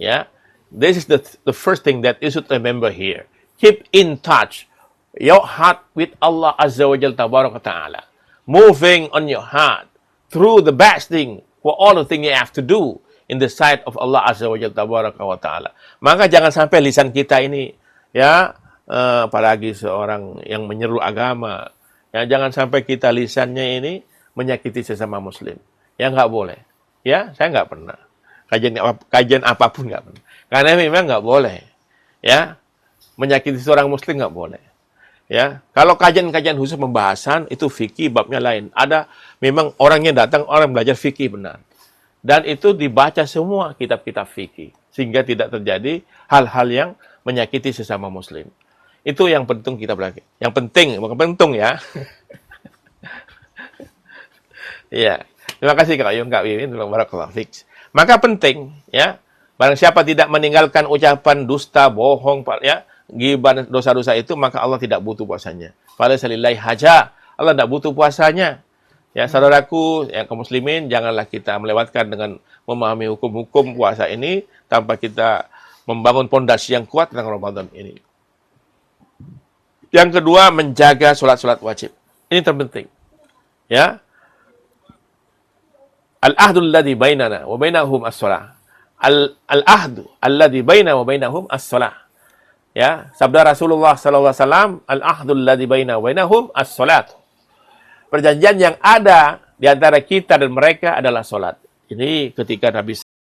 Yeah, this is the first thing that you should remember here. Keep in touch your heart with Allah Azza wa Jalla Tabaraka Ta'ala. Moving on your heart through the best thing for all the things you have to do in the sight of Allah Azza wa Jalla Tabaraka wa Ta'ala. Maka jangan sampai lisan kita ini, ya, apalagi seorang yang menyeru agama, ya, jangan sampai kita lisannya ini menyakiti sesama muslim. Ya nggak boleh. Ya, saya nggak pernah. Kajian apapun nggak pernah. Karena memang nggak boleh. Ya, menyakiti seorang muslim nggak boleh. Ya, kalau kajian-kajian khusus pembahasan itu fikih babnya lain. Ada memang orangnya datang orang belajar fikih benar. Dan itu dibaca semua kitab-kitab fikih sehingga tidak terjadi hal-hal yang menyakiti sesama muslim. Itu yang penting kita belajar. Yang penting, bukan pentung ya. Iya. Terima kasih Kak Yung, Kak Wiwin, barakallahu fiik. Maka penting ya, barang siapa tidak meninggalkan ucapan dusta, bohong, ya, ghibah, dosa-dosa itu, maka Allah tidak butuh puasanya. Falaisa lillahi haja. Allah tidak butuh puasanya. Ya, saudaraku, yang kaum muslimin, janganlah kita melewatkan dengan memahami hukum-hukum puasa ini tanpa kita membangun pondasi yang kuat tentang Ramadan ini. Yang kedua, menjaga sholat-sholat wajib. Ini terpenting. Ya. Al-ahdul ladzi bainana wa bainahum as-shalah. Al-ahdu alladzi bainana wa bainahum as-shalah. Ya, sabda Rasulullah sallallahu alaihi wasallam, al-ahdul ladzi bainana wa bainahum as-shalat. Perjanjian yang ada di antara kita dan mereka adalah salat. Ini ketika Nabi